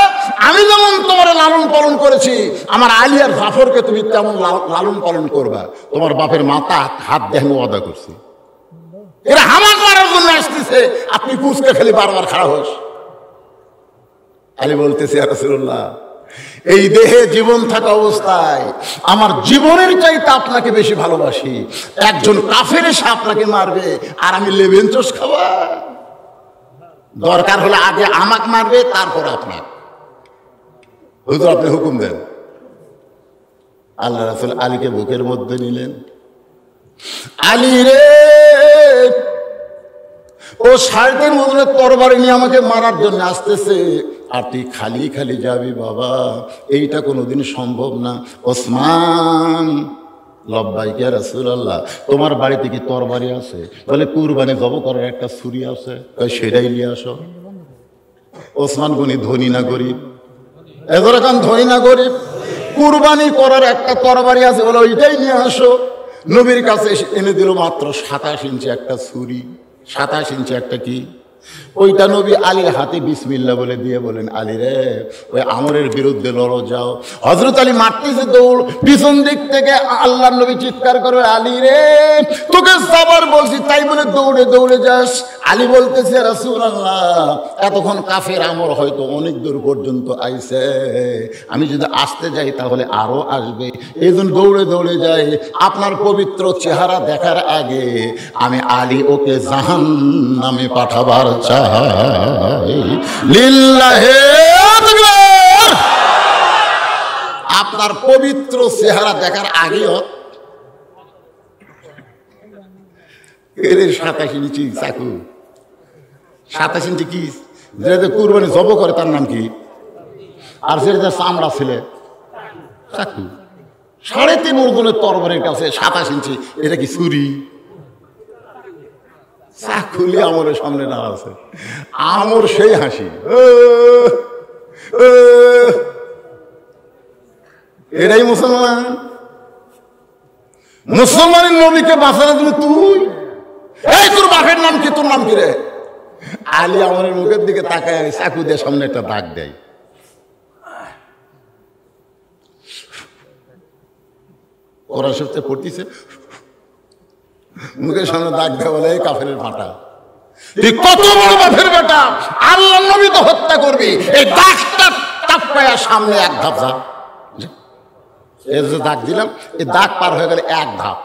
আমি যেমন তোমার লালন পালন করেছি আমার আলী আর জাফরকে তুমি তেমন লালন পালন করবা। তোমার বাপের মাথা হাত দেহ ওয়াদা করছি। এরা হামাক মারার জন্য আসতেছে, আপনি পুষকে খালি বারবার খারাপ হোস। আলী বলতেছে ইয়া রাসূলুল্লাহ এই দেহে জীবন থাকা অবস্থায় আমার জীবনের চাইতে আপনাকে বেশি ভালোবাসি। একজন কাফের এসে আপনাকে মারবে আর আমি লেবেন চোষ খাওয়া? দরকার হলে আগে আমাকে মারবে তারপর আপনার। হুজুর আপনি হুকুম দেন। আল্লাহ রাসূল আলীকে বুকের মধ্যে নিলেন। আলী রে ও 3.5 ওজনের তরবারি নিয়ে আমাকে মারার জন্য আসতেছে আর তুই খালি খালি যাবি বাবা, এইটা কোনোদিন সম্ভব না। ওসমান লব্বাইক ইয়া রাসূলুল্লাহ তোমার বাড়িতে কি তরবারি আছে? বলে কুরবানি জব করার একটা ছুরি আছে। সেটাই নিয়ে আসো। ওসমান গনি ধনী না গরিব? এজরাকান ধনী না গরিব? কুরবানি করার একটা তরবারি আছে, বলে ওইটাই নিয়ে আসো। নবীর কাছে এনে দিল মাত্র 27 ইঞ্চি একটা ছুরি। 27 ইঞ্চি একটা কি? ওইটা নবী আলীর হাতে বিসমিল্লাহ বলে দিয়ে বলেন আলী রে ওই আমরের বিরুদ্ধে লড়ো যাও। হযরত আলী মারতেছে দৌড়, পিছন দিক থেকে আল্লাহর নবী চিৎকার করে আলী রে তোকে যাবার বলছি তাই বলে দৌড়ে দৌড়ে যাস। আলী বলতেছে রাসূলুল্লাহ, এতক্ষণ কাফের আমর হয়তো অনেক দূর পর্যন্ত আইছে, আমি যদি আসতে যাই তাহলে আরো আসবে, এই জন্য দৌড়ে দৌড়ে যাই। আপনার পবিত্র চেহারা দেখার আগে আমি আলী ওকে জাহান্নামে পাঠাবার চাই। লিল্লাহে তাকবীর। আপনার পবিত্র চেহারা দেখার আগেও 27 ইঞ্চি চাকু, 27 ইঞ্চি কি যেটা কুরবানি জব করে তার নাম কি, আর যেটা চামড়া ছেলে চাকু, 3.5 ওজনের তরবারির কাছে 27 ইঞ্চি, এটা কি ছুরি? চাকুলি আমরের সামনে না আছে, আমর সেই হাসি, এটাই মুসলমান। মুসলমানের নবীকে বাঁচানোর জন্য তুই, এই তোর বাপের নাম কি, তোর নাম কি রে? আলী আমরের মুখের দিকে তাকায় চাকু দিয়ে সামনে একটা দাগ দেয়। কোরআন শরীফে পড়তিছে, মুখের সামনে দাগ দেয়, বলে এই কাফেরের ফাটা, তুই কত বড় বাপের বেটা, আল্লাহর নবী তো হত্যা করবি, এই দাগটা টাপ্পায়া সামনে এক ধাপ যা। এর যে দাগ দিলাম, এই দাগ পার হয়ে গেলে এক ধাপ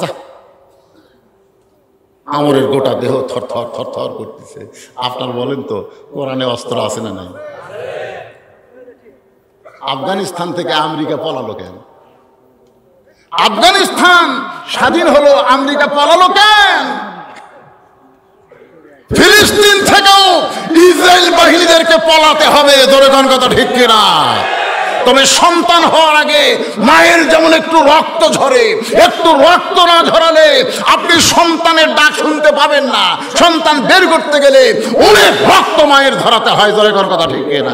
যা। আমরের গোটা দেহ থর থর থর থর করতেছে। আপনার বলেন তো কোরআনে অস্ত্র আছে না নাই? আফগানিস্তান থেকে আমেরিকা পলালো কেন? আফগানিস্তান স্বাধীন হলো, আমেরিকা পলালো কেন? ফিলিস্তিন থেকেও ইসরায়েল বাহিনীদেরকে পলাতে হবে, জোরে কোন কথা ঠিক কিনা? তবে সন্তান হওয়ার আগে মায়ের যেমন একটু রক্ত ঝরে, একটু রক্ত না ঝরালে আপনি সন্তানের ডাক শুনতে পাবেন না। সন্তান বের করতে গেলে অনেক রক্ত মায়ের ধরাতে হয়, জোরে কোন কথা ঠিক কিনা?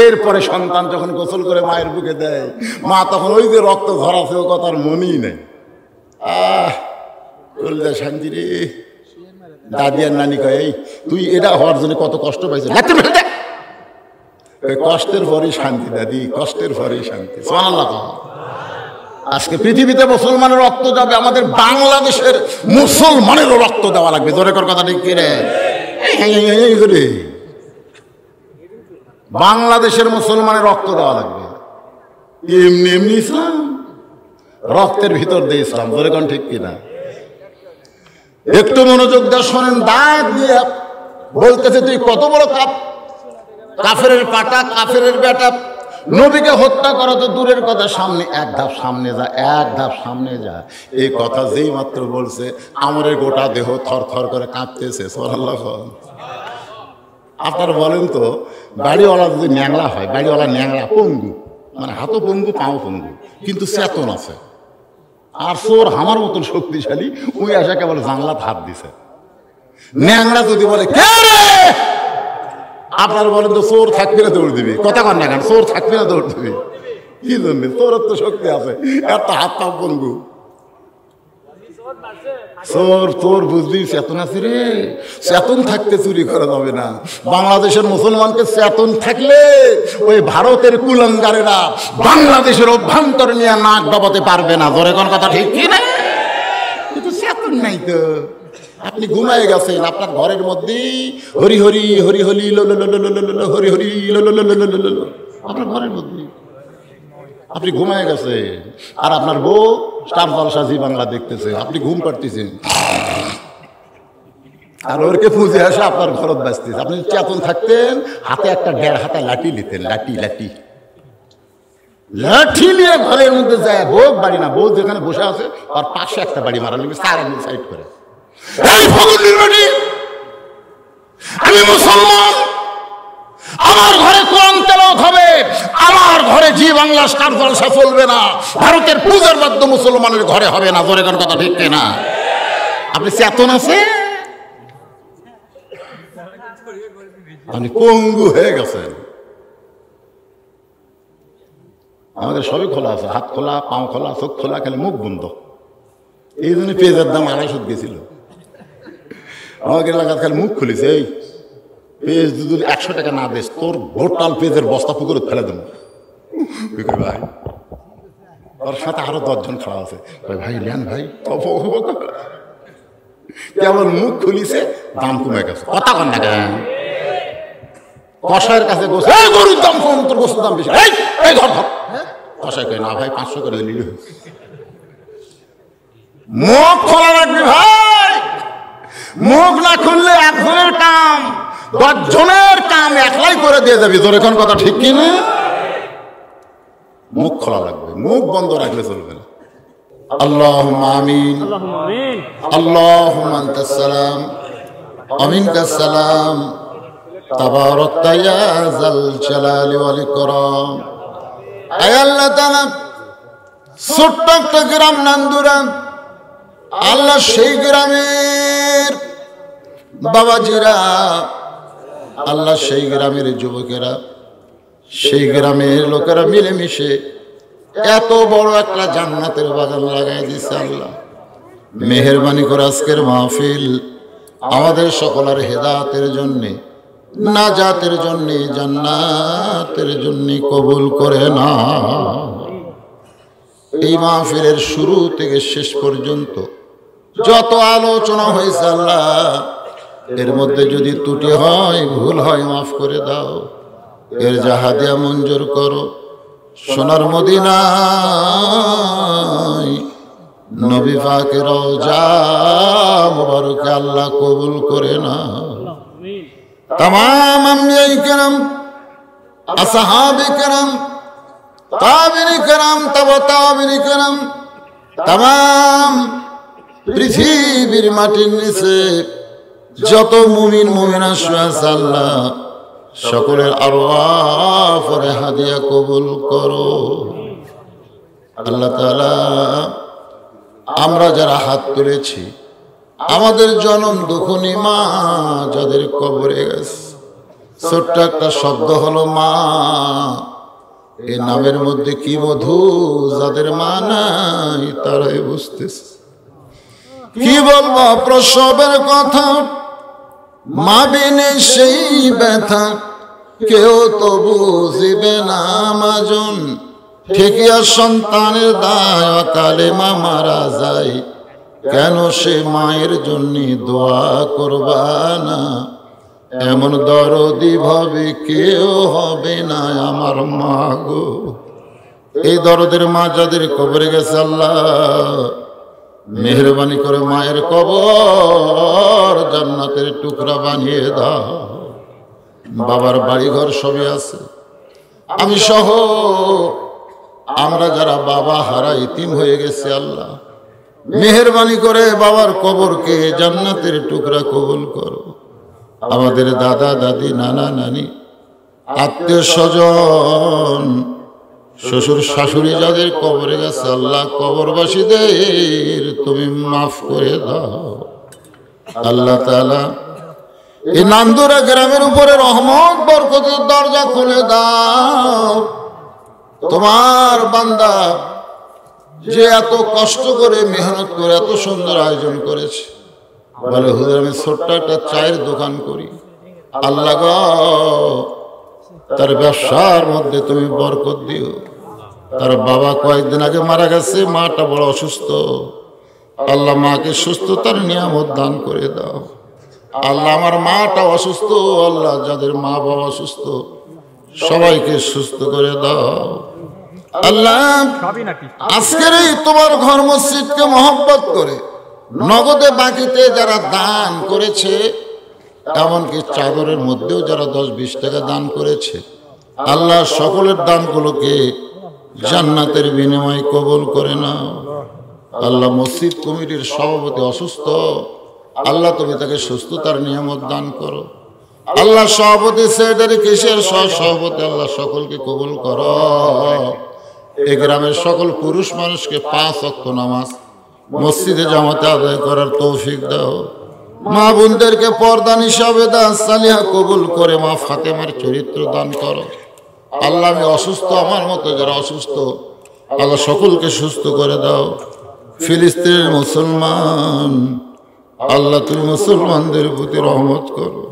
এরপরে সন্তান যখন গোসল করে মায়ের বুকে দেয়, মা তখন ওই যে রক্ত ঝরাছে ও কথার মনেই নেই। বললে শান্তি রে। দাদি আর নানি কয়, এই তুই এটা হওয়ার জন্য কত কষ্ট পাইছিস, কষ্টের পরেই শান্তি দাদি, কষ্টের পরেই শান্তি। সুবহানাল্লাহ। আজকে পৃথিবীতে মুসলমানের রক্ত যাবে, আমাদের বাংলাদেশের মুসলমানেরও রক্ত দেওয়া লাগবে, জোরে কর কথা ঠিক কি রে? বাংলাদেশের মুসলমানের রক্ত দেওয়া লাগবে। এমনি এমনি ইসলাম, রক্তের ভিতর দিয়ে ইসলাম, জোরে কোন ঠিক কিনা? একটু মনোযোগ দিয়ে শোনেন। দাঁত দিয়ে বলতেছে, তুই কত বড় কাফেরের পাটা, কাফেরের বেটা, নবীকে হত্যা করা তো দূরের কথা, সামনে এক ধাপ সামনে যা, এক ধাপ সামনে যা। এই কথা যেই মাত্র বলছে, আমরের গোটা দেহ থর থর করে কাঁপতেছে। সুবহানাল্লাহ। আপনারা বলেন তো, বাড়িওয়ালা যদি ন্যাংলা হয়, বাড়িওয়ালা ন্যাংলা, পঙ্গু, মানে হাতও পঙ্গু পাও পঙ্গু, কিন্তু চেতন আছে। আর চোর আমার মতন শক্তিশালী, ওই আসা কেবল জানলা হাত দিছে। ন্যাংরা যদি বলে কে রে, আপনার বলেন তো চোর থাকবে না দৌড় দিবি, কথা কন না কেন, চোর থাকবে না দৌড় দিবি কি জন্য? তোর তো শক্তি আছে, একটা হাত পাও পঙ্গু। চোর তোর বুঝলি চেতন আছে রে, চেতন থাকতে চুরি করা যাবে না। বাংলাদেশের মুসলমানকে চেতন থাকলে ওই ভারতের কুলাঙ্গারেরা বাংলাদেশের অভ্যন্তর নিয়ে নাক ডাবাতে পারবে না, জোরে কোন কথা ঠিক কি না? কিন্তু চেতন নাই তো। আপনি ঘুমায় গেছেন, আপনার ঘরের মধ্যেই হরি হরি হরি হরি হরি হরি আপনার ঘরের মধ্যে আপনি ঘুমায় গেছেন, আর আপনার বউ স্টার জলসা জি বাংলা দেখতেছে, আপনি ঘুম পাড়তেছেন, আর ওরকে পুঁজে আসে আপনার ঘরত বাঁচতেছে। আপনি চেতন থাকতেন, হাতে একটা 1.5 হাতা লাঠি নিতেন, লাঠি লাঠি লাঠি নিয়ে ঘরের মধ্যে যায়, বউ বাড়ি না, বউ যেখানে বসে আছে আর পাশে একটা বাড়ি মারা লাগবে, সাইড করে। আমি মুসলমান, আমার ঘরে কোরআন তেলাওয়াত হবে, আমার ঘরে জি বাংলা স্টার জলসা চলবে না, ভারতের পূজার বাদ্য মুসলমানের ঘরে হবে না, জোরে কোন কথা ঠিক কিনা? আপনি চেতন আছে, আপনি পঙ্গু হয়ে গেছেন। আমাদের সবই খোলা আছে, হাত খোলা, পাও খোলা, চোখ খোলা, খালি মুখ বন্ধ। এই জন্য পেঁয়াজের দাম 250 গেছিল। আমাকে এলাকার খালি মুখ খুলেছে, এই পেঁয়াজ যদি 100 টাকা না দিস, তোর ভোটাল পেঁয়াজের বস্তা পুকুরে ফেলে দেবো। ভাই ওর সাথে আরো 10 জন খাওয়া আছে, ভাই লেন ভাই, কেবল মুখ খুলিছে, দাম কমে গেছে। কথা কন না কেন? কষাইয়ের কাছে গোস, এই গরুর দাম কম, তোর গোসের দাম বেশি, এই ধর ধর। কষাই কয় না ভাই, 500 করে নিলে। মুখ খোলা রাখবি ভাই, মুখ না খুললে একজনের কাম 10 জনের কাম একলাই করে দিয়ে যাবি। তোর এখন কথা ঠিক কি না? মুখ খোলা লাগবে, মুখ বন্ধ রাখলে চলবে না। আল্লাহুম্মা আমিন। আল্লাহুম্মা আনতাস সালাম ওয়া মিনকাস সালাম, তাবারাকতা ইয়া যাল জালালি ওয়াল ইকরাম। আয় আল্লাহ তাআলা, ছোট্ট একটা গ্রাম নান্দুরা, আল্লাহ সেই গ্রামের বাবাজিরা, আল্লাহ সেই গ্রামের যুবকেরা, সেই গ্রামের লোকেরা মিলেমিশে এত বড় একটা জান্নাতের বাগান লাগাই দিচ্ছে। আল্লাহ মেহেরবানি করে আজকের মাহফিল আমাদের সকলের হেদায়েতের জন্য, নাজাতের জন্য, জান্নাতের জন্য কবুল করে না। এই মাহফিলের শুরু থেকে শেষ পর্যন্ত যত আলোচনা হয়েছে আল্লাহ, এর মধ্যে যদি ত্রুটি হয়, ভুল হয়, মাফ করে দাও। এর জাহাদিয়া মঞ্জুর করো। সোনার মদিনায় নবী পাকের রওজা মুবারকে আল্লাহ কবুল করে না। तमाम अंबियाए किराम, असहाबे किराम, ताबिईन किराम, तबा ताबिईन किराम, तमाम পৃথিবীর মাটির নিচে যত মুমিন মুমিনা শুয়ে আছে আল্লাহ, সকলের আরওয়াহ পরে হাদিয়া কবুল করো। আল্লাহ তাআলা, আমরা যারা হাত তুলেছি, আমাদের জনম দুঃখনী মা যাদের কবরে গেছে, ছোট্ট একটা শব্দ হলো মা। এই নামের মধ্যে কি মধু, যাদের মা নাই তারাই বুঝতেছে। কি বলবো প্রসবের কথা, মা বিনে সেই ব্যথা কেউ তো বুঝিবে না। মাজন ঠেকিয়া সন্তানের দায়, অকালে মা মারা যায়, কেন সে মায়ের জন্য দোয়া করবা না? এমন দরদি ভাবে কেউ হবে না আমার মা গো। এই দরদের মা যাদের কবরে গেছে আল্লাহ, মেহেরবানি করে মায়ের কবর জান্নাতের টুকরা বানিয়ে দাও। বাবার বাড়িঘর সবই আছে, আমি সহ আমরা যারা বাবা হারা ইতিম হয়ে গেছে আল্লাহ, মেহেরবানি করে বাবার কবরকে জান্নাতের টুকরা কবুল করো। আমাদের দাদা দাদি, নানা নানি, আত্মীয় স্বজন, শ্বশুর শাশুড়ি যাদের কবরে গেছে আল্লাহ, কবরবাসীদের তুমি মাফ করে দাও। আল্লাহ তাআলা, এই নান্দুরা গ্রামের উপরে রহমত বরকতের দরজা খুলে দাও। তোমার বান্দা যে এত কষ্ট করে মেহনত করে এত সুন্দর আয়োজন করেছে, বলে হুজুর আমি ছোট্ট একটা চায়ের দোকান করি, আল্লাহ গো তার ব্যবসার মধ্যে তুমি বরকত দিও। তার বাবা কয়েকদিন আগে মারা গেছে, মাটা বড় অসুস্থ, আল্লাহ মাকে সুস্থতার নিয়ামত দান করে দাও। আল্লাহ আমার মাটা অসুস্থ, আল্লাহ যাদের মা বাবা অসুস্থ সবাইকে সুস্থ করে দাও। আল্লাহ আজকের এই তোমার ঘর মসজিদকে মহব্বত করে নগদে বাকিতে যারা দান করেছে, এমনকি চাদরের মধ্যেও যারা 10-20 টাকা দান করেছে, আল্লাহ সকলের দানগুলোকে জান্নাতের বিনিময়ে কবুল করে নাও। আল্লাহ মসজিদ কমিটির সভাপতি অসুস্থ, আল্লাহ তুমি তাকে সুস্থতার নিয়ামত দান করো। আল্লাহ সভাপতি, সেক্রেটারি, কেশিয়ার, সভাপতি, আল্লাহ সকলকে কবুল করো। এই গ্রামের সকল পুরুষ মানুষকে 5 ওয়াক্ত নামাজ মসজিদে জামাতে আদায় করার তৌফিক দাও। মা বোনদেরকে পর্দা নিশাবে দান সালিহা কবুল করে মা ফাতেমার চরিত্র দান করো। আল্লাহ আমি অসুস্থ, আমার মতো যারা অসুস্থ আল্লাহ সকলকে সুস্থ করে দাও। ফিলিস্তিনের মুসলমান, আল্লাহ তুমি মুসলমানদের প্রতি রহমত করো।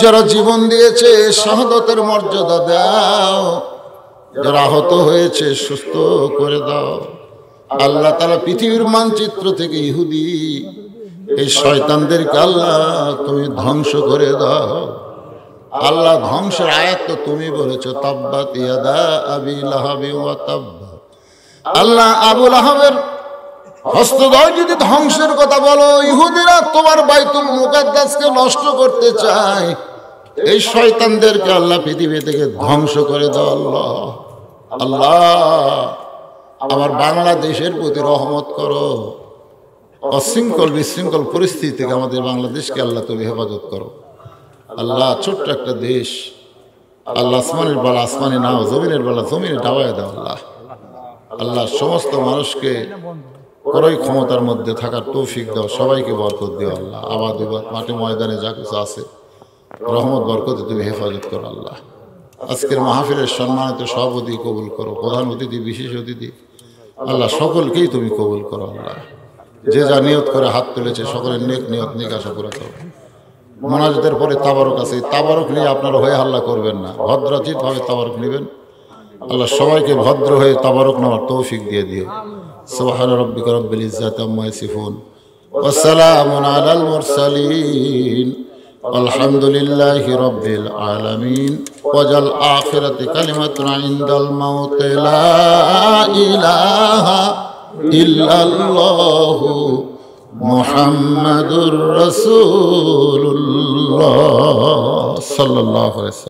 যারা জীবন দিয়েছে শাহাদাতের মর্যাদা দাও, যারা আহত হয়েছে সুস্থ করে দাও। আল্লাহ তাআলা পৃথিবীর মানচিত্র থেকে ইহুদি এই শয়তানদেরকে আল্লাহ তুমি ধ্বংস করে দাও। আল্লাহ ধ্বংসের আয়াত তো তুমি বলেছো, তাব্বাত ইয়াদা আবি লাহাবি ওয়া তাব্বা। আল্লাহ আবু লাহাবের হস্তদ্বয় যদি ধ্বংসের কথা বলো, ইহুদিরা তোমার বাইতুল মুকাদ্দাসকে নষ্ট করতে চায়, এই শয়তানদেরকে আল্লাহ পৃথিবী থেকে ধ্বংস করে দাও। আল্লাহ আল্লাহ আমার বাংলাদেশের প্রতি রহমত করো। অশৃঙ্খল বিশৃঙ্খল পরিস্থিতি থেকে আমাদের বাংলাদেশকে আল্লাহ তুমি হেফাজত করো। আল্লাহ ছোট্ট একটা দেশ, আল্লাহ আসমানের বেলা আসমানে নাও, জমিনের বেলা জমিনে ডাবায় দাও। আল্লাহ আল্লাহ সমস্ত মানুষকে ক্রয় ক্ষমতার মধ্যে থাকার তৌফিক দাও, সবাইকে বরকত দিও। আল্লাহ আবাদ মাঠে ময়দানে যা কিছু আছে রহমত বরকতে তুমি হেফাজত করো। আল্লাহ আজকের মাহফিলের সম্মানিত সভাপতি কবুল করো, প্রধান অতিথি বিশেষ অতিথি আল্লাহ সকলকেই তুমি কবুল করো। আল্লাহ যে যা নিয়ত করে হাত তুলেছে সকলের নেক নিয়ত নেক আশা করে করো। মোনাজাতের পরে তাবারক আছে, তাবারক নিয়ে আপনারা হয়ে হাল্লা করবেন না, ভদ্রাচিত ভাবে তাবারক নেবেন। আল্লাহ সবাইকে ভদ্র হয়ে তাবারক নেওয়ার তৌফিক দিয়ে দিও। সুবহান রাব্বিকা রাব্বিল ইজ্জাতি আম্মা ইয়াসিফুন ওয়া সালামুন আলাল মুরসালিন আলহামদুলিল্লাহি রাব্বিল আলামিন। ওয়াজাল আখিরাতি কালিমাতুন ইনদাল মাউত লা ইলাহা ইল্লাল্লাহু মুহাম্মাদুর রাসূলুল্লাহ সাল্লাল্লাহু আলাইহি ওয়াসাল্লাম।